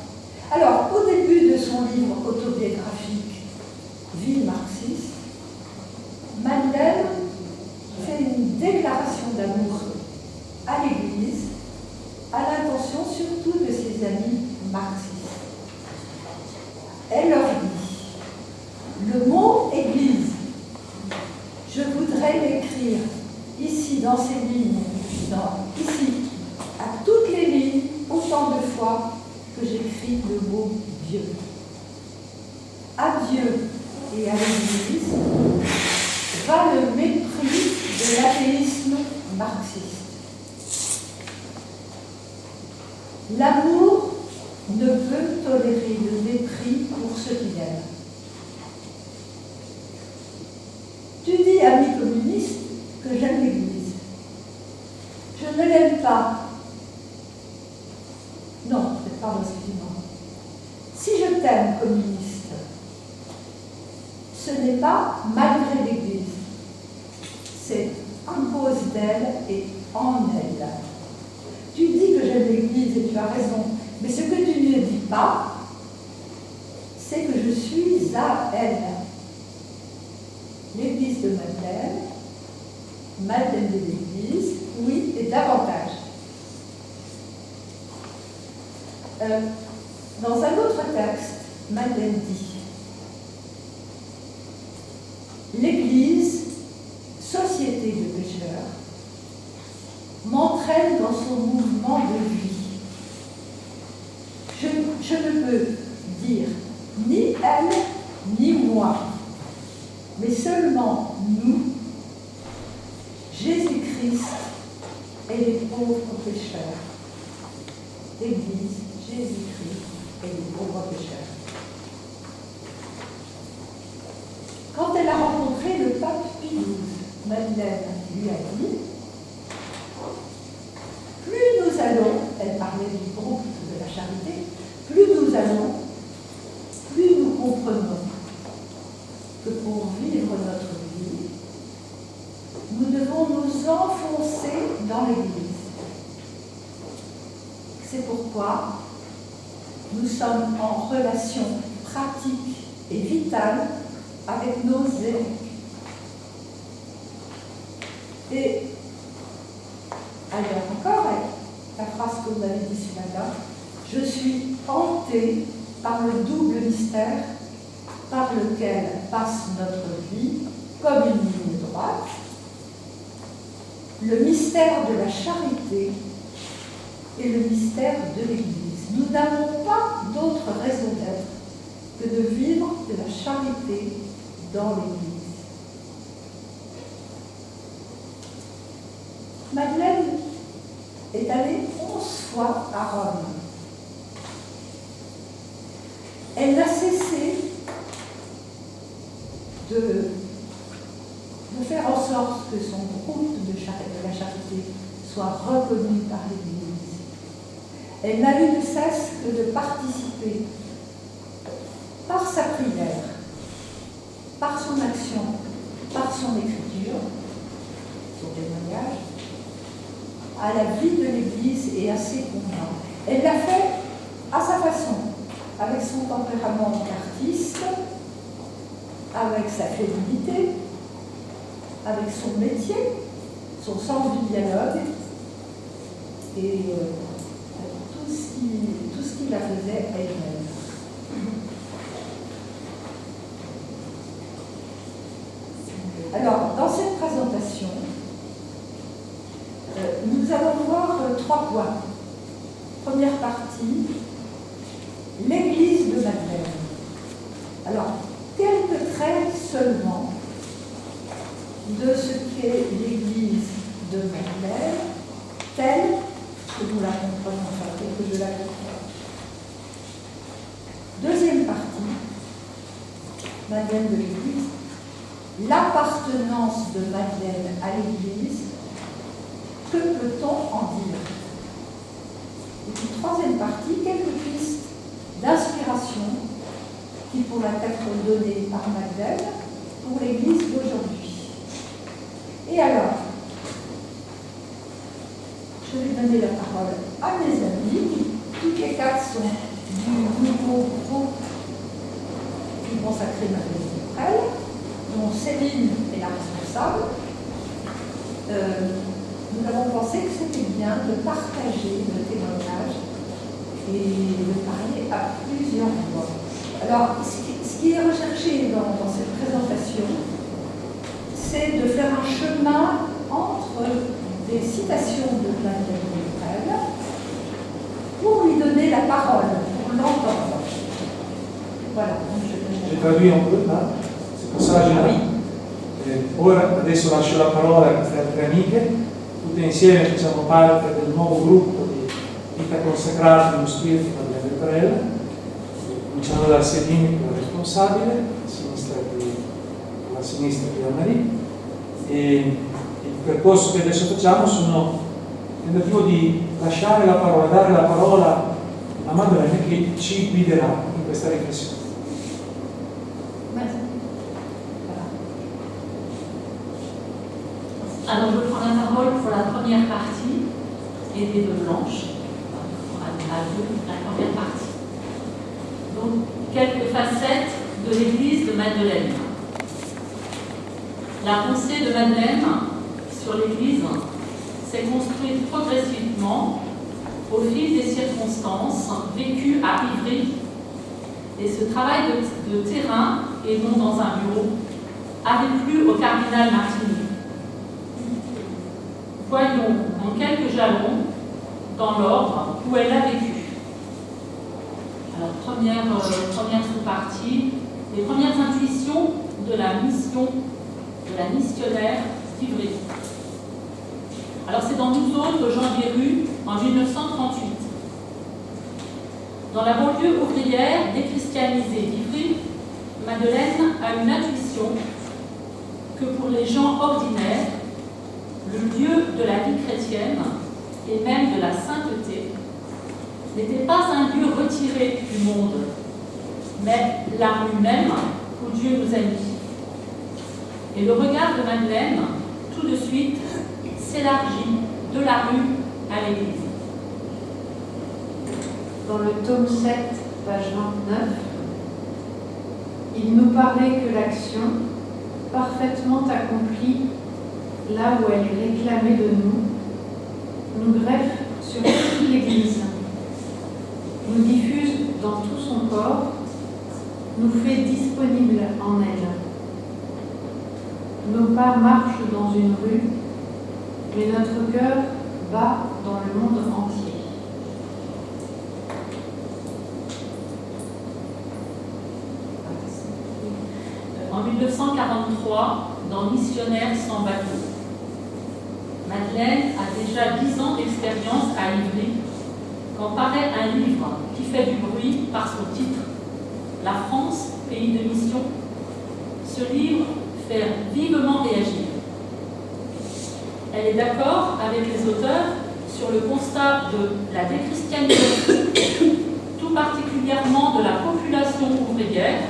Alors, au début de son livre autobiographique, Vie marxiste, Madeleine fait une déclaration d'amour à l'Église, à l'intention surtout de ses amis marxistes. Elle leur dit: le mot Église, je voudrais l'écrire ici dans ces lignes, ici, à toutes les lignes, autant de fois que j'écris le mot Dieu. À Dieu et à l'Église va le mépris de l'athéisme marxiste. L'amour ne peut tolérer le mépris pour ce qu'il aime. Tu dis, ami communiste, que j'aime l'Église. Je ne l'aime pas. Non, pardon, excusez-moi. Si je t'aime, communiste, ce n'est pas malgré l'Église. C'est à cause d'elle et en elle. Tu dis que j'aime l'Église et tu as raison, mais ce que tu ne dis pas, c'est que je suis à elle. L'Église de Madeleine, Madeleine de l'Église, oui, et davantage. Dans un autre texte, Madeleine dit: l'Église, société de pécheurs, m'entraîne dans son mouvement de vie. Je ne peux dire ni elle, ni moi, mais seulement nous, Jésus-Christ et les pauvres pécheurs. L'Église, Jésus-Christ et les pauvres pécheurs. Quand elle a rencontré le pape Pie XII, Madeleine lui a dit: plus nous allons, elle parlait du groupe de la charité, plus nous allons, plus nous comprenons que pour vivre notre vie, nous devons nous enfoncer dans l'Église. C'est pourquoi nous sommes en relation pratique et vitale avec nos évêques. Et ailleurs encore, la phrase que vous avez dit ce matin, je suis hantée par le double mystère par lequel passe notre vie comme une ligne droite, le mystère de la charité et le mystère de l'Église. Nous n'avons pas d'autre raison d'être que de vivre de la charité dans l'Église. Madeleine est allée 11 fois à Rome. Elle n'a cessé de faire en sorte que son groupe de la charité soit reconnu par l'Église. Elle n'a eu de cesse que de participer par sa prière, par son action, par son écriture, son témoignage, à la vie de l'Église et à ses combats. Elle l'a fait à sa façon, avec son tempérament d'artiste, avec sa fidélité, avec son métier, son sens du dialogue et tout ce qui la faisait elle-même. Alors, dans cette présentation, nous allons voir 3 points. Première partie, l'Église de Madeleine. Alors, quelques traits seulement de ce qu'est l'Église de Madeleine, telle que nous la comprenons, enfin, telle que je la comprends. Deuxième partie, Madeleine de l'Église, l'appartenance de Madeleine à l'Église, que peut-on en dire? Et puis troisième partie, quelques pistes d'inspiration qui pourraient être données par Madeleine pour l'Église d'aujourd'hui. Et alors, je vais donner la parole à mes amis. Toutes les 4 sont du nouveau groupe qui consacré Madeleine Duprel, dont Céline est la responsable. Nous avons pensé que c'était bien de partager le témoignage et de parler à plusieurs voix. Alors, ce qui est recherché dans cette présentation, c'est de faire un chemin entre des citations de Madeleine Duprel pour lui donner la parole, pour l'entendre. Voilà. J'ai traduit un peu là, ce passaggio. Ah oui. Ora adesso lascio la parola a queste altre amiche. Tutte insieme facciamo parte del nuovo gruppo di vita consacrata nello spirito di Madeleine Duprel, cominciando da Céline, che è la responsabile, alla sinistra di Anna-Marie. E il percorso che adesso facciamo sono il tentativo di lasciare la parola, dare la parola a Madeleine che ci guiderà in questa riflessione. Alors, je prends la parole pour la première partie, aidée de Blanche, à vous, la première partie. Donc, quelques facettes de l'Église de Madeleine. La pensée de Madeleine sur l'Église s'est construite progressivement au fil des circonstances vécues à Ivry. Et ce travail de terrain, et non dans un bureau, avait plu au cardinal Martini. Voyons en quelques jalons dans l'ordre où elle a vécu. Alors, première sous-partie, les premières intuitions de la mission, de la missionnaire d'Ivry. Alors, c'est dans Nous autres, Jean Guéru, en 1938. Dans la banlieue ouvrière déchristianisée d'Ivry, Madeleine a une intuition que pour les gens ordinaires, le lieu de la vie chrétienne et même de la sainteté n'était pas un lieu retiré du monde, mais la rue même où Dieu nous a mis. Et le regard de Madeleine, tout de suite, s'élargit de la rue à l'Église. Dans le tome 7, page 29, il nous paraît que l'action, parfaitement accomplie là où elle est réclamée de nous greffe sur toute l'Église, nous diffuse dans tout son corps, nous fait disponibles en elle. Nos pas marchent dans une rue, mais notre cœur bat dans le monde entier. En 1943, dans Missionnaires sans bateau, Madeleine a déjà 10 ans d'expérience à Ivry quand paraît un livre qui fait du bruit par son titre, La France, pays de mission. Ce livre fait vivement réagir. Elle est d'accord avec les auteurs sur le constat de la déchristianisation, tout particulièrement de la population ouvrière,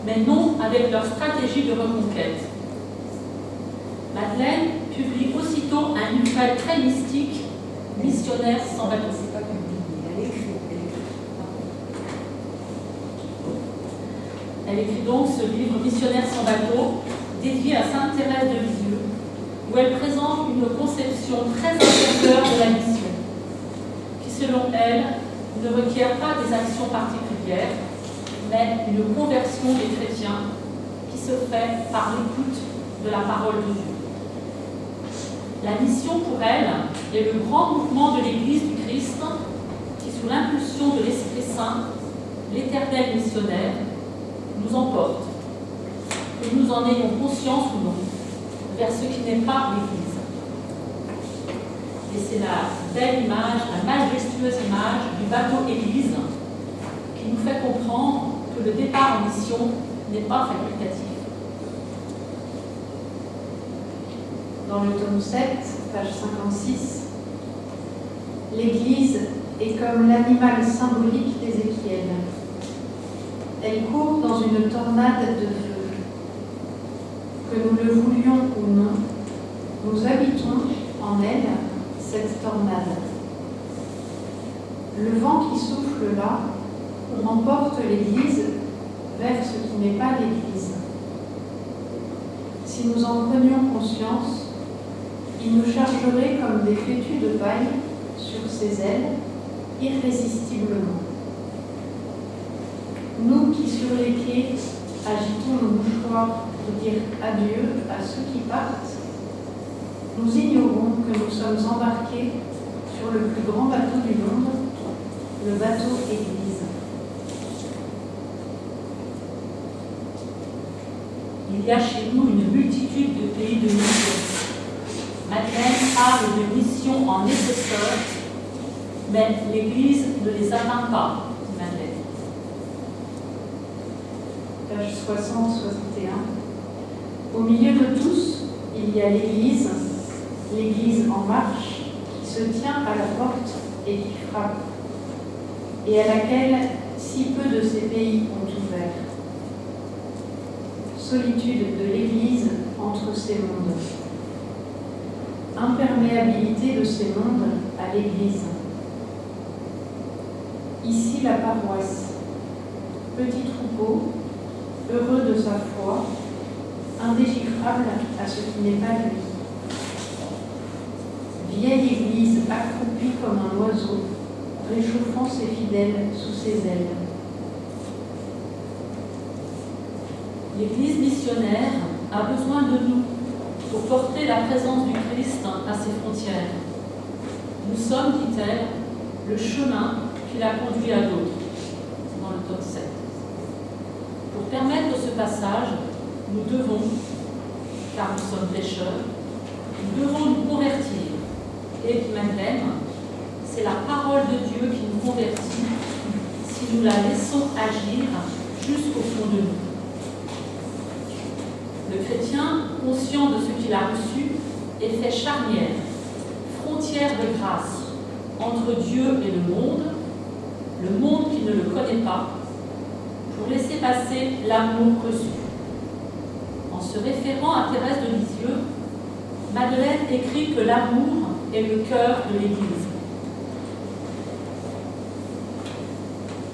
mais non avec leur stratégie de reconquête. Madeleine publie aussitôt un livret très mystique, Missionnaires sans bateau. C'est pas publié, elle écrit. Elle écrit donc ce livre, Missionnaires sans bateau, dédié à Sainte Thérèse de Lisieux, où elle présente une conception très intérieure de la mission, qui selon elle ne requiert pas des actions particulières, mais une conversion des chrétiens qui se fait par l'écoute de la parole de Dieu. La mission pour elle est le grand mouvement de l'Église du Christ qui, sous l'impulsion de l'Esprit Saint, l'Éternel missionnaire, nous emporte, que nous en ayons conscience ou non, vers ce qui n'est pas l'Église. Et c'est la belle image, la majestueuse image du bateau Église qui nous fait comprendre que le départ en mission n'est pas facultatif. Dans le tome 7, page 56, l'Église est comme l'animal symbolique d'Ézéchiel. Elle court dans une tornade de feu. Que nous le voulions ou non, nous habitons en elle cette tornade. Le vent qui souffle là emporte l'Église vers ce qui n'est pas l'Église. Si nous en prenions conscience, il nous chargerait comme des fétus de paille sur ses ailes, irrésistiblement. Nous qui, sur les quais, agitons nos mouchoirs pour dire adieu à ceux qui partent, nous ignorons que nous sommes embarqués sur le plus grand bateau du monde, le bateau Église. Il y a chez nous une multitude de pays de mission. Madeleine parle de mission en épaisseur, mais l'Église ne les atteint pas, dit Madeleine. Page 60-61. Au milieu de tous, il y a l'Église en marche, qui se tient à la porte et qui frappe, et à laquelle si peu de ces pays ont ouvert. Solitude de l'Église entre ces mondes. Imperméabilité de ces mondes à l'Église. Ici la paroisse, petit troupeau, heureux de sa foi, indéchiffrable à ce qui n'est pas lui. Vieille Église accroupie comme un oiseau, réchauffant ses fidèles sous ses ailes. L'Église missionnaire a besoin de nous pour porter la présence du Christ à ses frontières. Nous sommes, dit-elle, le chemin qui l'a conduit à d'autres, dans le tome 7. Pour permettre ce passage, nous devons, car nous sommes pécheurs, nous devons nous convertir. Et dit Madeleine, c'est la parole de Dieu qui nous convertit si nous la laissons agir jusqu'au fond de nous. Le chrétien, conscient de ce qu'il a reçu, est fait charnière, frontière de grâce entre Dieu et le monde qui ne le connaît pas, pour laisser passer l'amour reçu. En se référant à Thérèse de Lisieux, Madeleine écrit que l'amour est le cœur de l'Église.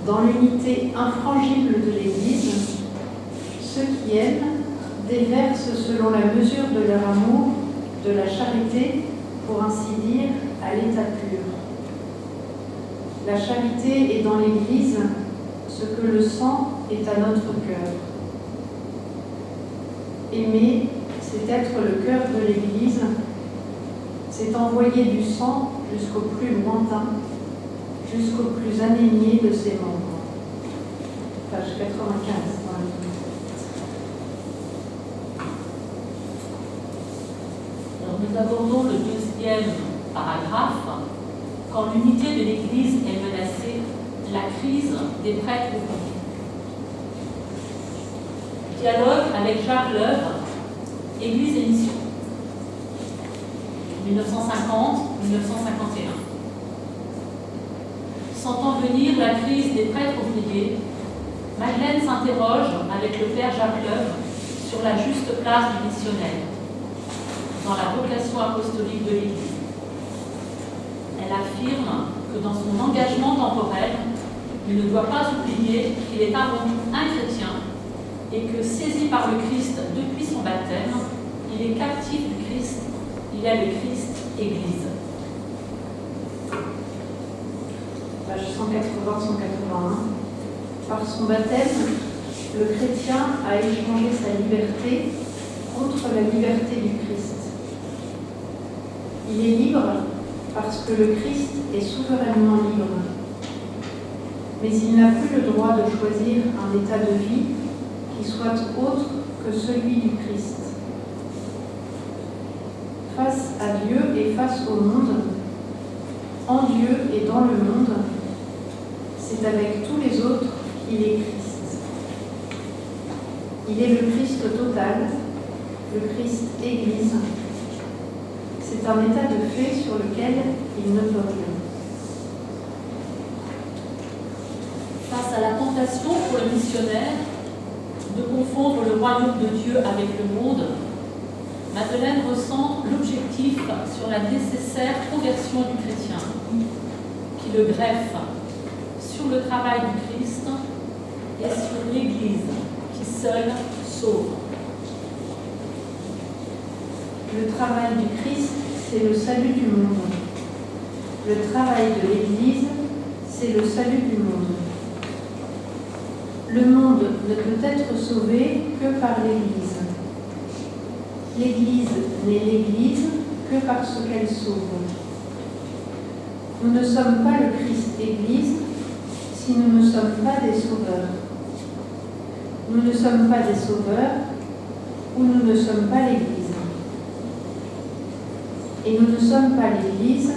Dans l'unité infrangible de l'Église, ceux qui aiment déversent selon la mesure de leur amour, de la charité, pour ainsi dire, à l'état pur. La charité est dans l'Église ce que le sang est à notre cœur. Aimer, c'est être le cœur de l'Église, c'est envoyer du sang jusqu'au plus lointain, jusqu'au plus anémié de ses membres. Page 95. Alors, nous abordons le deuxième paragraphe. Quand l'unité de l'Église est menacée, la crise des prêtres ouvriers. Dialogue avec Jacques Lœuvre, Église et Mission, 1950-1951. Sentant venir la crise des prêtres ouvriers, Madeleine s'interroge avec le père Jacques Lœuvre sur la juste place du missionnaire dans la vocation apostolique de l'Église. Elle affirme que dans son engagement temporel, il ne doit pas oublier qu'il est avant tout un chrétien et que, saisi par le Christ depuis son baptême, il est captif du Christ, il est le Christ Église. Page 180-181. Par son baptême, le chrétien a échangé sa liberté contre la liberté du Christ. Il est libre parce que le Christ est souverainement libre. Mais il n'a plus le droit de choisir un état de vie qui soit autre que celui du Christ. Face à Dieu et face au monde, en Dieu et dans le monde, c'est avec tous les autres qu'il est Christ. Il est le Christ total, le Christ Église. C'est un état de fait sur lequel il ne peut rien. Face à la tentation pour le missionnaire de confondre le royaume de Dieu avec le monde, Madeleine recentre l'objectif sur la nécessaire conversion du chrétien, qui le greffe sur le travail du Christ et sur l'Église, qui seule sauve. Le travail du Christ, c'est le salut du monde. Le travail de l'Église, c'est le salut du monde. Le monde ne peut être sauvé que par l'Église. L'Église n'est l'Église que parce qu'elle sauve. Nous ne sommes pas le Christ Église si nous ne sommes pas des sauveurs. Nous ne sommes pas des sauveurs ou nous ne sommes pas l'Église. Et nous ne sommes pas l'Église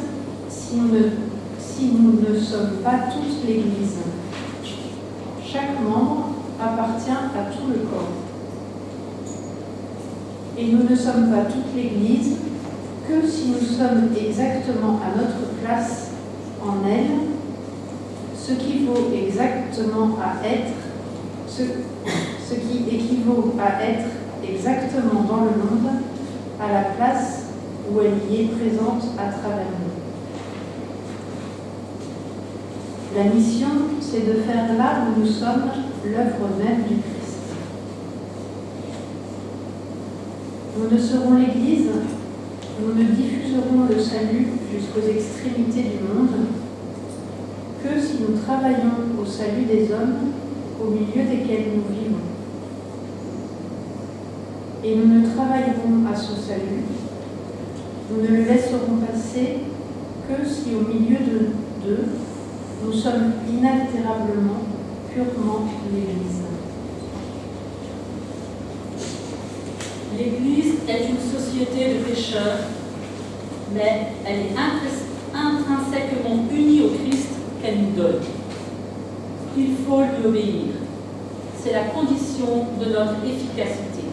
si nous ne sommes pas toute l'Église. Chaque membre appartient à tout le corps. Et nous ne sommes pas toute l'Église que si nous sommes exactement à notre place en elle, ce qui vaut exactement à être, ce qui équivaut à être exactement dans le monde, à la place où elle y est présente à travers nous. La mission, c'est de faire là où nous sommes l'œuvre même du Christ. Nous ne serons l'Église, nous ne diffuserons le salut jusqu'aux extrémités du monde que si nous travaillons au salut des hommes au milieu desquels nous vivons. Et nous ne travaillerons à ce salut, nous ne le laisserons passer que si au milieu d'eux, nous sommes inaltérablement, purement l'Église. L'Église est une société de pécheurs, mais elle est intrinsèquement unie au Christ qu'elle nous donne. Il faut lui obéir. C'est la condition de notre efficacité.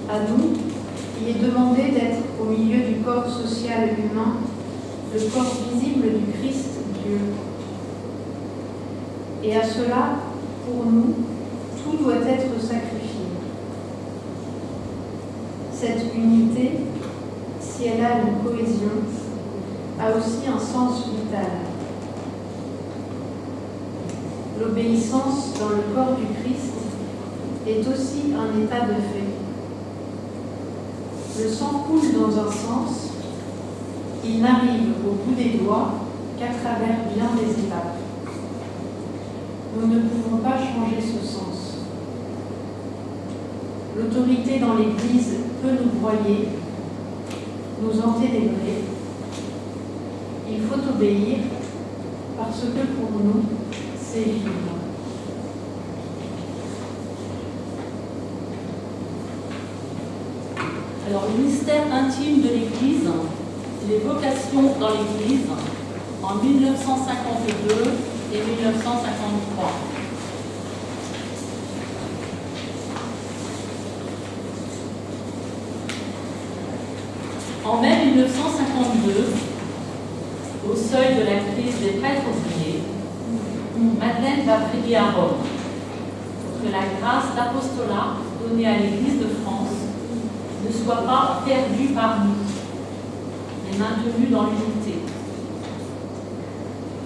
À nous, il est demandé d'être au milieu du corps social humain, le corps visible du Christ Dieu. Et à cela, pour nous, tout doit être sacrifié. Cette unité, si elle a une cohésion, a aussi un sens vital. L'obéissance dans le corps du Christ est aussi un état de fait. Le sang coule dans un sens, il n'arrive au bout des doigts qu'à travers bien des étapes. Nous ne pouvons pas changer ce sens. L'autorité dans l'Église peut nous broyer, nous enténébrer. Il faut obéir parce que pour nous, c'est vivre. Alors, le mystère intime de l'Église, les vocations dans l'Église, en 1952 et 1953. En mai 1952, au seuil de la crise des prêtres ouvriers, Madeleine va prier à Rome pour que la grâce d'apostolat donnée à l'Église de France ne soit pas perdue par nous, mais maintenue dans l'unité.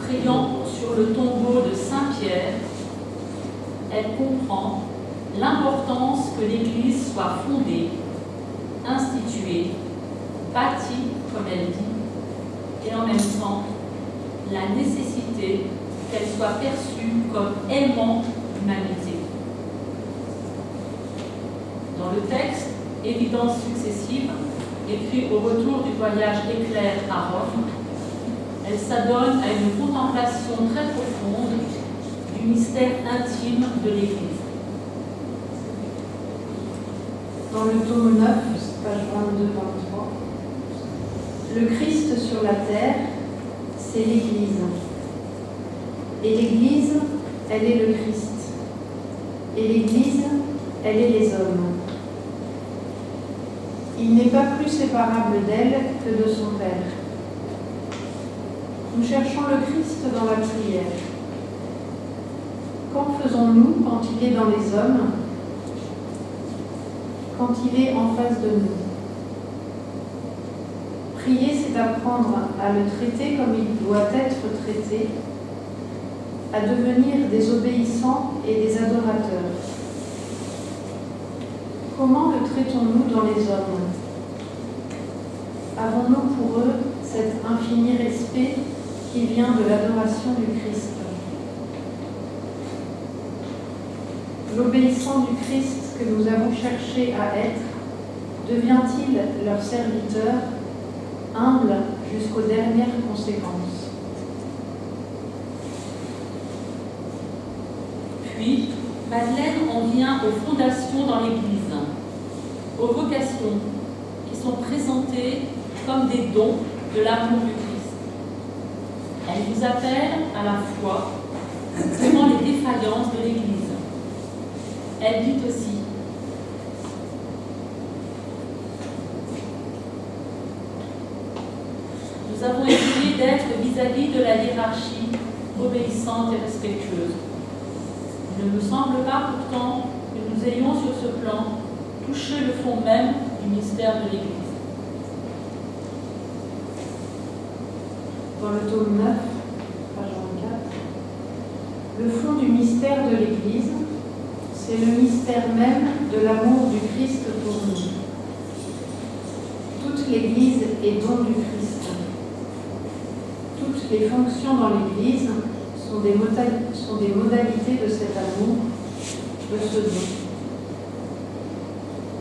Priant sur le tombeau de Saint-Pierre, elle comprend l'importance que l'Église soit fondée, instituée, bâtie, comme elle dit, et en même temps la nécessité qu'elle soit perçue comme aimant l'humanité. Dans le texte, Évidences successives, écrit au retour du voyage éclair à Rome, elle s'adonne à une contemplation très profonde du mystère intime de l'Église. Dans le tome 9, page 22-23, le Christ sur la terre, c'est l'Église. Et l'Église, elle est le Christ. Et l'Église, elle est les hommes. Il n'est pas plus séparable d'elle que de son Père. Nous cherchons le Christ dans la prière. Qu'en faisons-nous quand il est dans les hommes, quand il est en face de nous? Prier, c'est apprendre à le traiter comme il doit être traité, à devenir des obéissants et des adorateurs. Comment le traitons-nous dans les hommes? Avons-nous pour eux cet infini respect qui vient de l'adoration du Christ? L'obéissant du Christ que nous avons cherché à être devient-il leur serviteur, humble jusqu'aux dernières conséquences? Puis, Madeleine en vient aux fondations dans l'Église, aux vocations qui sont présentées comme des dons de l'amour du Christ. Elle nous appelle à la foi devant les défaillances de l'Église. Elle dit aussi: nous avons essayé d'être vis-à-vis de la hiérarchie obéissante et respectueuse. Il ne me semble pas pourtant que nous ayons sur ce plan touché le fond même du mystère de l'Église. Dans le tome 9, page 24, le fond du mystère de l'Église, c'est le mystère même de l'amour du Christ pour nous. Toute l'Église est don du Christ. Toutes les fonctions dans l'Église sont des modalités de cet amour, de ce don.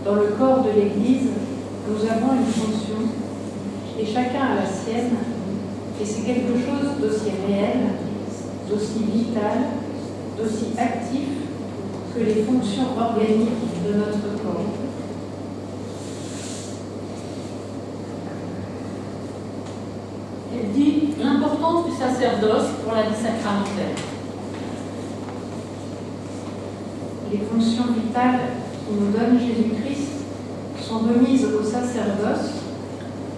Dans le corps de l'Église, nous avons une fonction et chacun a la sienne, et c'est quelque chose d'aussi réel, d'aussi vital, d'aussi actif que les fonctions organiques de notre corps. Elle dit l'importance du sacerdoce pour la vie sacramentelle. Les fonctions vitales qui nous donne Jésus-Christ sont remises au sacerdoce,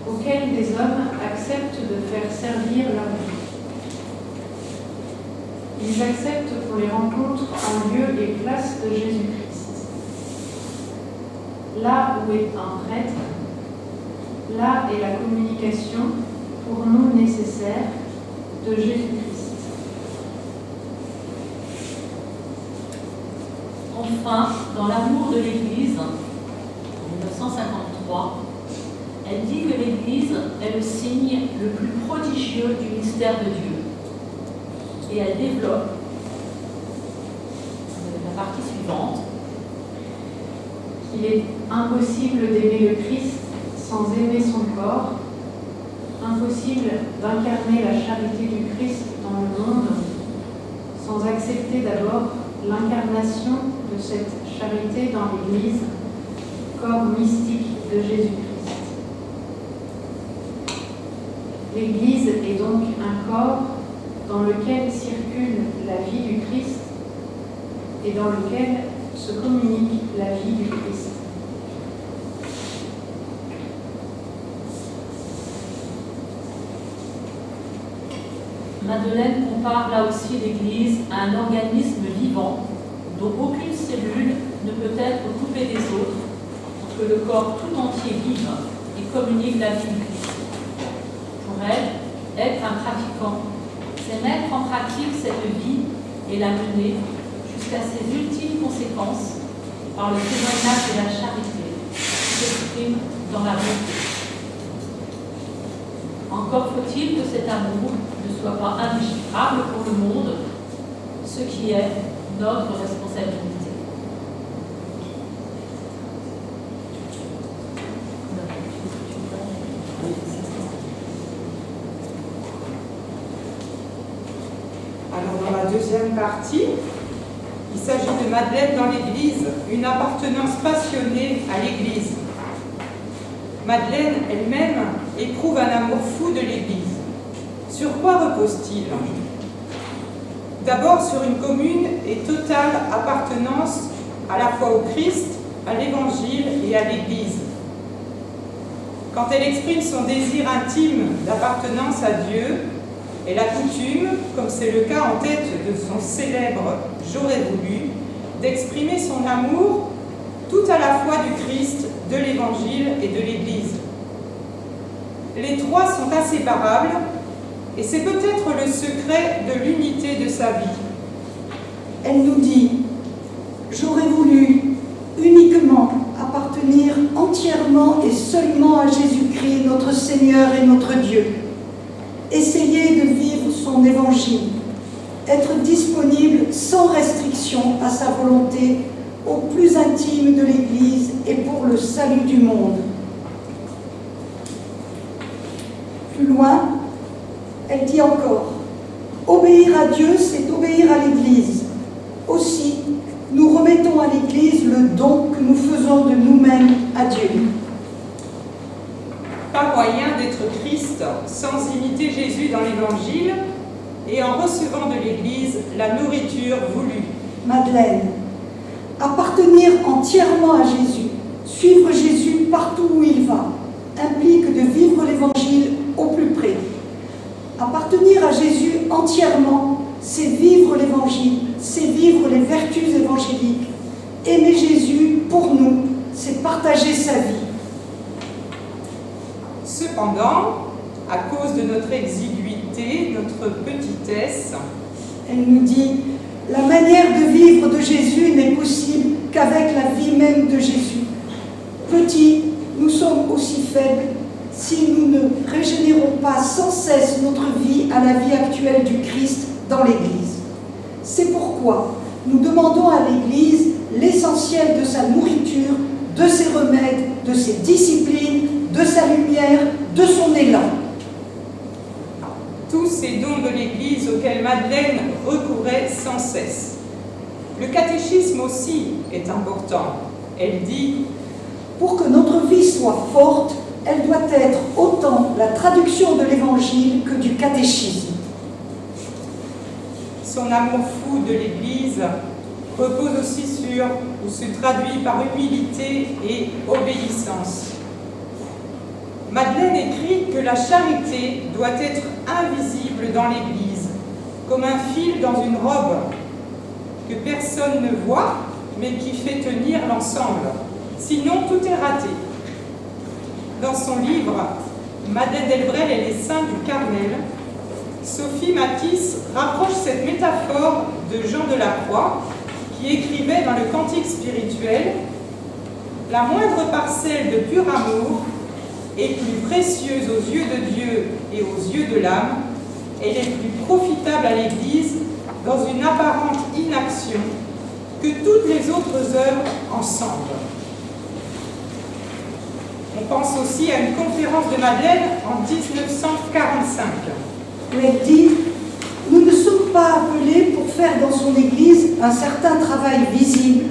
auquel des hommes acceptent de faire servir leur vie. Ils acceptent qu'on les rencontre en lieu et place de Jésus-Christ. Là où est un prêtre, là est la communication pour nous nécessaire de Jésus-Christ. Enfin, dans l'amour de l'Église, en 1953, elle dit que l'Église l'Église est le signe le plus prodigieux du mystère de Dieu. Et elle développe la partie suivante. Il est impossible d'aimer le Christ sans aimer son corps, impossible d'incarner la charité du Christ dans le monde sans accepter d'abord l'incarnation de cette charité dans l'Église, corps mystique de Jésus-Christ. L'Église est donc un corps dans lequel circule la vie du Christ et dans lequel se communique la vie du Christ. Madeleine compare là aussi l'Église à un organisme vivant dont aucune cellule ne peut être coupée des autres pour que le corps tout entier vive et communique la vie du Christ. Pour elle, être un pratiquant, c'est mettre en pratique cette vie et la mener jusqu'à ses ultimes conséquences par le témoignage de la charité qui s'exprime dans la bonté. Encore faut-il que cet amour ne soit pas indéchiffrable pour le monde, ce qui est notre responsabilité. Alors dans la deuxième partie, il s'agit de Madeleine dans l'Église, une appartenance passionnée à l'Église. Madeleine elle-même éprouve un amour fou de l'Église. Sur quoi repose-t-il? D'abord sur une commune et totale appartenance à la fois au Christ, à l'Évangile et à l'Église. Quand elle exprime son désir intime d'appartenance à Dieu, elle a coutume, comme c'est le cas en tête de son célèbre « J'aurais voulu », d'exprimer son amour tout à la fois du Christ, de l'Évangile et de l'Église. Les trois sont inséparables et c'est peut-être le secret de l'unité de sa vie. Elle nous dit « J'aurais voulu uniquement appartenir entièrement et seulement à Jésus-Christ, notre Seigneur et notre Dieu. Essayer de vivre son évangile, être disponible sans restriction à sa volonté au plus intime de l'Église et pour le salut du monde. » Plus loin, elle dit encore « Obéir à Dieu, c'est obéir à l'Église. Aussi, nous remettons à l'Église le don que nous faisons de nous-mêmes à Dieu. » Pas moyen d'être Christ sans imiter Jésus dans l'Évangile et en recevant de l'Église la nourriture voulue. Madeleine, appartenir entièrement à Jésus, suivre Jésus partout où il va, implique de vivre l'Évangile au plus près. Appartenir à Jésus entièrement, c'est vivre l'Évangile, c'est vivre les vertus évangéliques. Aimer Jésus, pour nous, c'est partager sa vie. Cependant, à cause de notre exiguïté, notre petitesse, elle nous dit « La manière de vivre de Jésus n'est possible qu'avec la vie même de Jésus. Petits, nous sommes aussi faibles si nous ne régénérons pas sans cesse notre vie à la vie actuelle du Christ dans l'Église. C'est pourquoi nous demandons à l'Église l'essentiel de sa nourriture, de ses remèdes, de ses disciplines, de sa lumière, de son élan. » Tous ces dons de l'Église auxquels Madeleine recourait sans cesse. Le catéchisme aussi est important. Elle dit « Pour que notre vie soit forte, elle doit être autant la traduction de l'Évangile que du catéchisme. » Son amour fou de l'Église repose aussi sur, ou se traduit par humilité et obéissance. Madeleine écrit que la charité doit être invisible dans l'Église, comme un fil dans une robe, que personne ne voit, mais qui fait tenir l'ensemble. Sinon, tout est raté. Dans son livre « Madeleine Delbrel et les saints du Carmel », Sophie Matisse rapproche cette métaphore de Jean de la Croix, qui écrivait dans le Cantique spirituel « La moindre parcelle de pur amour est plus précieuse aux yeux de Dieu et aux yeux de l'âme, elle est plus profitable à l'Église dans une apparente inaction que toutes les autres œuvres ensemble. On pense aussi à une conférence de Madeleine en 1945. Où elle dit « Nous ne sommes pas appelés pour faire dans son Église un certain travail visible,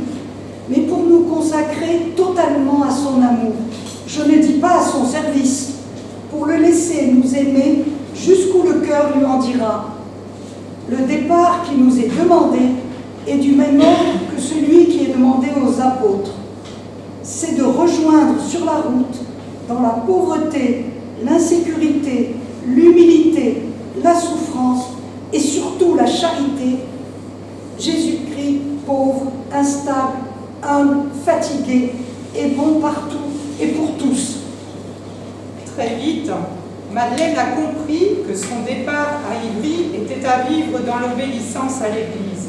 mais pour nous consacrer totalement à son amour. Je ne dis pas à son service, pour le laisser nous aimer jusqu'où le cœur lui en dira. Le départ qui nous est demandé est du même ordre que celui qui est demandé aux apôtres. C'est de rejoindre sur la route, dans la pauvreté, l'insécurité, l'humilité, la souffrance et surtout la charité, Jésus-Christ pauvre, instable, humble, fatigué et bon partout et pour tous. » Très vite, Madeleine a compris que son départ à Ivry était à vivre dans l'obéissance à l'Église.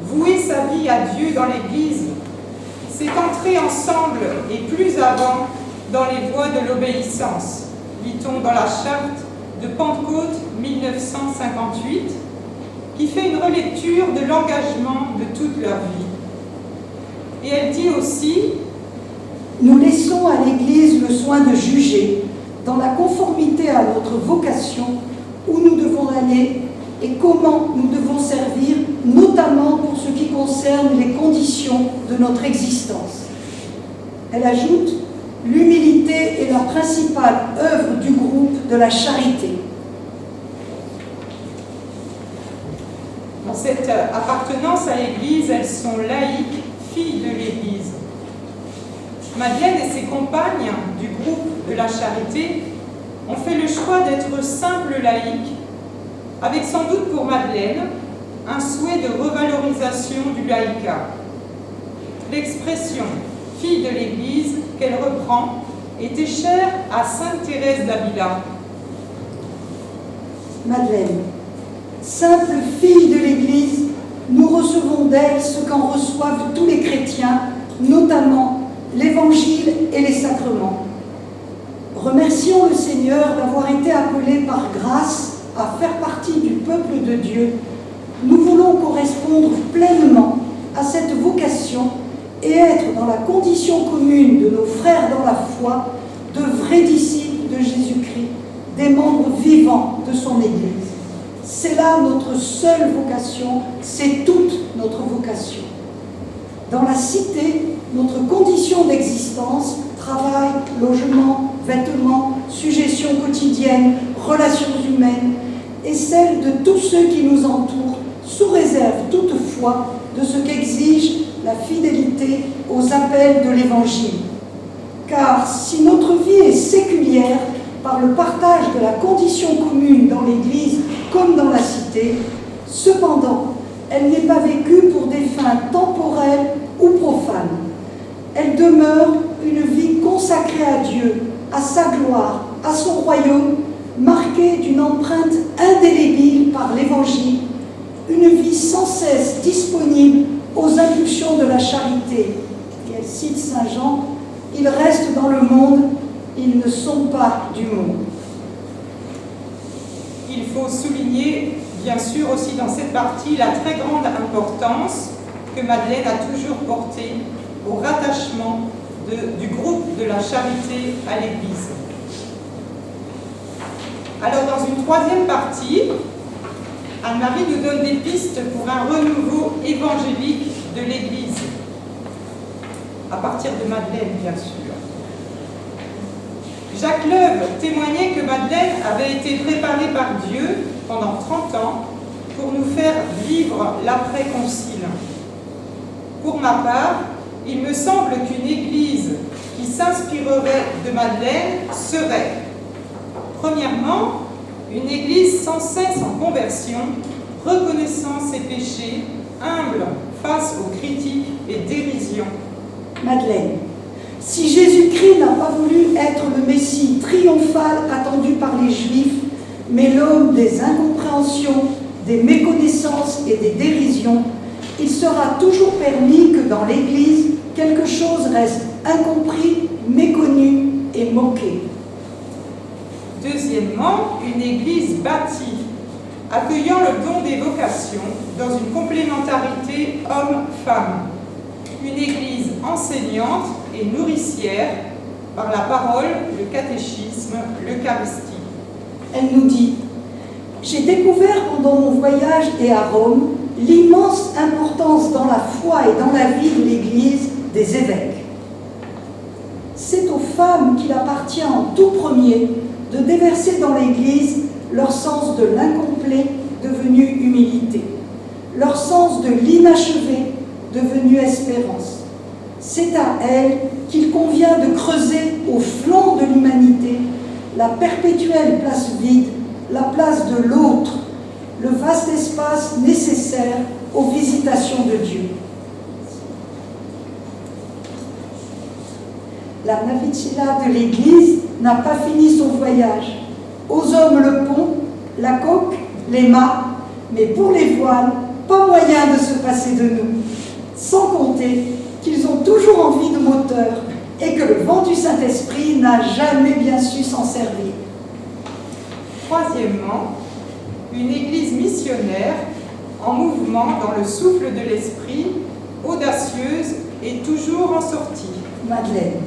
Vouer sa vie à Dieu dans l'Église, c'est entrer ensemble et plus avant dans les voies de l'obéissance, lit-on dans la charte de Pentecôte 1958, qui fait une relecture de l'engagement de toute leur vie. Et elle dit aussi « Nous laissons à l'Église le soin de juger, dans la conformité à notre vocation, où nous devons aller et comment nous devons servir, notamment pour ce qui concerne les conditions de notre existence. » Elle ajoute « L'humilité est la principale œuvre du groupe de la charité. » Dans cette appartenance à l'Église, elles sont laïques, filles de l'Église. Madeleine et ses compagnes du groupe de la charité ont fait le choix d'être simples laïcs, avec sans doute pour Madeleine un souhait de revalorisation du laïcat. L'expression « fille de l'Église » qu'elle reprend était chère à sainte Thérèse d'Avila. Madeleine, simple fille de l'Église, nous recevons d'elle ce qu'en reçoivent tous les chrétiens, notamment l'Évangile et les sacrements. Remercions le Seigneur d'avoir été appelés par grâce à faire partie du peuple de Dieu. Nous voulons correspondre pleinement à cette vocation et être dans la condition commune de nos frères dans la foi, de vrais disciples de Jésus-Christ, des membres vivants de son Église. C'est là notre seule vocation, c'est toute notre vocation. Dans la cité, notre condition d'existence, travail, logement, vêtements, sujétion quotidienne, relations humaines, est celle de tous ceux qui nous entourent, sous réserve toutefois de ce qu'exige la fidélité aux appels de l'Évangile. Car si notre vie est séculière par le partage de la condition commune dans l'Église comme dans la cité, cependant, elle n'est pas vécue pour des fins temporelles ou profanes. Elle demeure une vie consacrée à Dieu, à sa gloire, à son royaume, marquée d'une empreinte indélébile par l'Évangile, une vie sans cesse disponible aux impulsions de la charité. Et elle cite Saint Jean, « Ils restent dans le monde, ils ne sont pas du monde. » Il faut souligner, bien sûr, aussi dans cette partie, la très grande importance que Madeleine a toujours portée au rattachement du groupe de la charité à l'Église. Alors, dans une troisième partie, Anne-Marie nous donne des pistes pour un renouveau évangélique de l'Église, à partir de Madeleine, bien sûr. Jacques Leuve témoignait que Madeleine avait été préparée par Dieu pendant 30 ans pour nous faire vivre l'après-concile. Pour ma part, il me semble qu'une Église qui s'inspirerait de Madeleine serait, premièrement, une Église sans cesse en conversion, reconnaissant ses péchés, humble face aux critiques et dérisions. Madeleine, si Jésus-Christ n'a pas voulu être le Messie triomphal attendu par les Juifs, mais l'homme des incompréhensions, des méconnaissances et des dérisions, il sera toujours permis que dans l'Église, quelque chose reste incompris, méconnu et moqué. une église bâtie, accueillant le don des vocations dans une complémentarité homme-femme. Une église enseignante et nourricière par la parole, le catéchisme, l'Eucharistie. Elle nous dit « J'ai découvert pendant mon voyage et à Rome l'immense importance dans la foi et dans la vie de l'Église des évêques. C'est aux femmes qu'il appartient en tout premier de déverser dans l'Église leur sens de l'incomplet devenu humilité, leur sens de l'inachevé devenu espérance. C'est à elles qu'il convient de creuser au flanc de l'humanité la perpétuelle place vide, la place de l'autre, le vaste espace nécessaire aux visitations de Dieu. La Navicella de l'Église n'a pas fini son voyage. Aux hommes le pont, la coque, les mâts, mais pour les voiles, pas moyen de se passer de nous. Sans compter qu'ils ont toujours envie de moteur et que le vent du Saint-Esprit n'a jamais bien su s'en servir. Troisièmement, une église missionnaire en mouvement dans le souffle de l'esprit, audacieuse et toujours en sortie. Madeleine,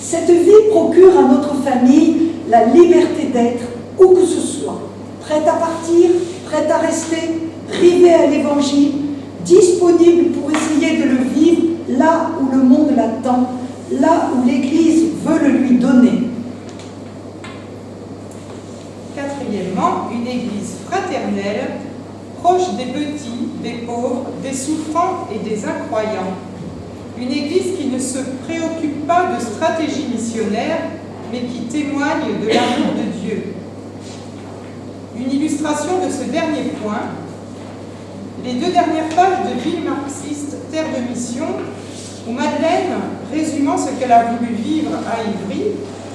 cette vie procure à notre famille la liberté d'être où que ce soit, prête à partir, prête à rester, rivée à l'évangile, disponible pour essayer de le vivre là où le monde l'attend, là où l'Église veut le lui donner. Quatrièmement, une église fraternelle, proche des petits, des pauvres, des souffrants et des incroyants. Une église qui ne se préoccupe pas de stratégie missionnaire, mais qui témoigne de l'amour de Dieu. Une illustration de ce dernier point, les 2 dernières pages de Ville marxiste Terre de Mission, où Madeleine, résumant ce qu'elle a voulu vivre à Ivry,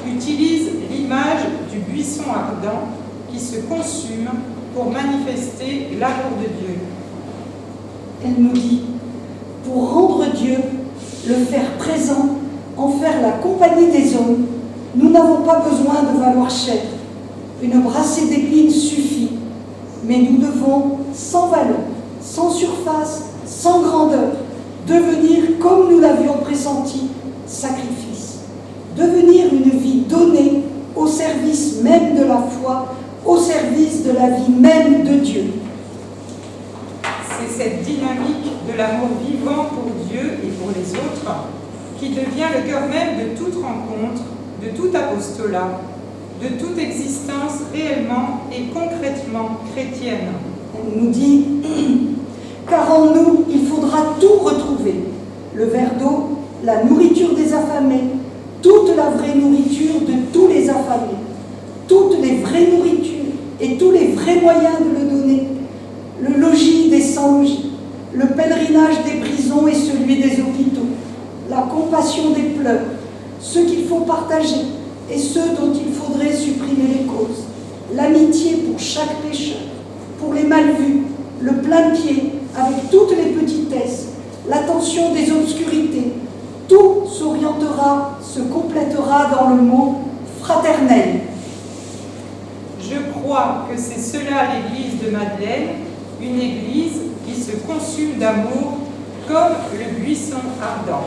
utilise l'image du buisson ardent qui se consume pour manifester l'amour de Dieu. Elle nous dit, pour rendre Dieu, le faire présent, en faire la compagnie des hommes, nous n'avons pas besoin de valoir cher. Une brassée d'épines suffit, mais nous devons, sans valeur, sans surface, sans grandeur, devenir, comme nous l'avions pressenti, sacrifice. Devenir une vie donnée au service même de la foi, au service de la vie même de Dieu. C'est cette dynamique de l'amour vivant pour Dieu et pour les autres qui devient le cœur même de toute rencontre, de tout apostolat, de toute existence réellement et concrètement chrétienne. Elle nous dit, car en nous, il faudra tout retrouver. Le verre d'eau, la nourriture des affamés, toute la vraie nourriture de tous les affamés, toutes les vraies nourritures et tous les vrais moyens de le donner, le logis des sans-logis, le pèlerinage des prisons et celui des hôpitaux, la compassion des pleurs, ceux qu'il faut partager et ceux dont il faudrait supprimer les causes, l'amitié pour chaque pécheur, pour les mal vus, le plein pied avec toutes les petitesses, l'attention des obscurités, tout s'orientera, se complétera dans le mot fraternel. Je crois que c'est cela l'église de Madeleine, une église qui se consume d'amour comme le buisson ardent.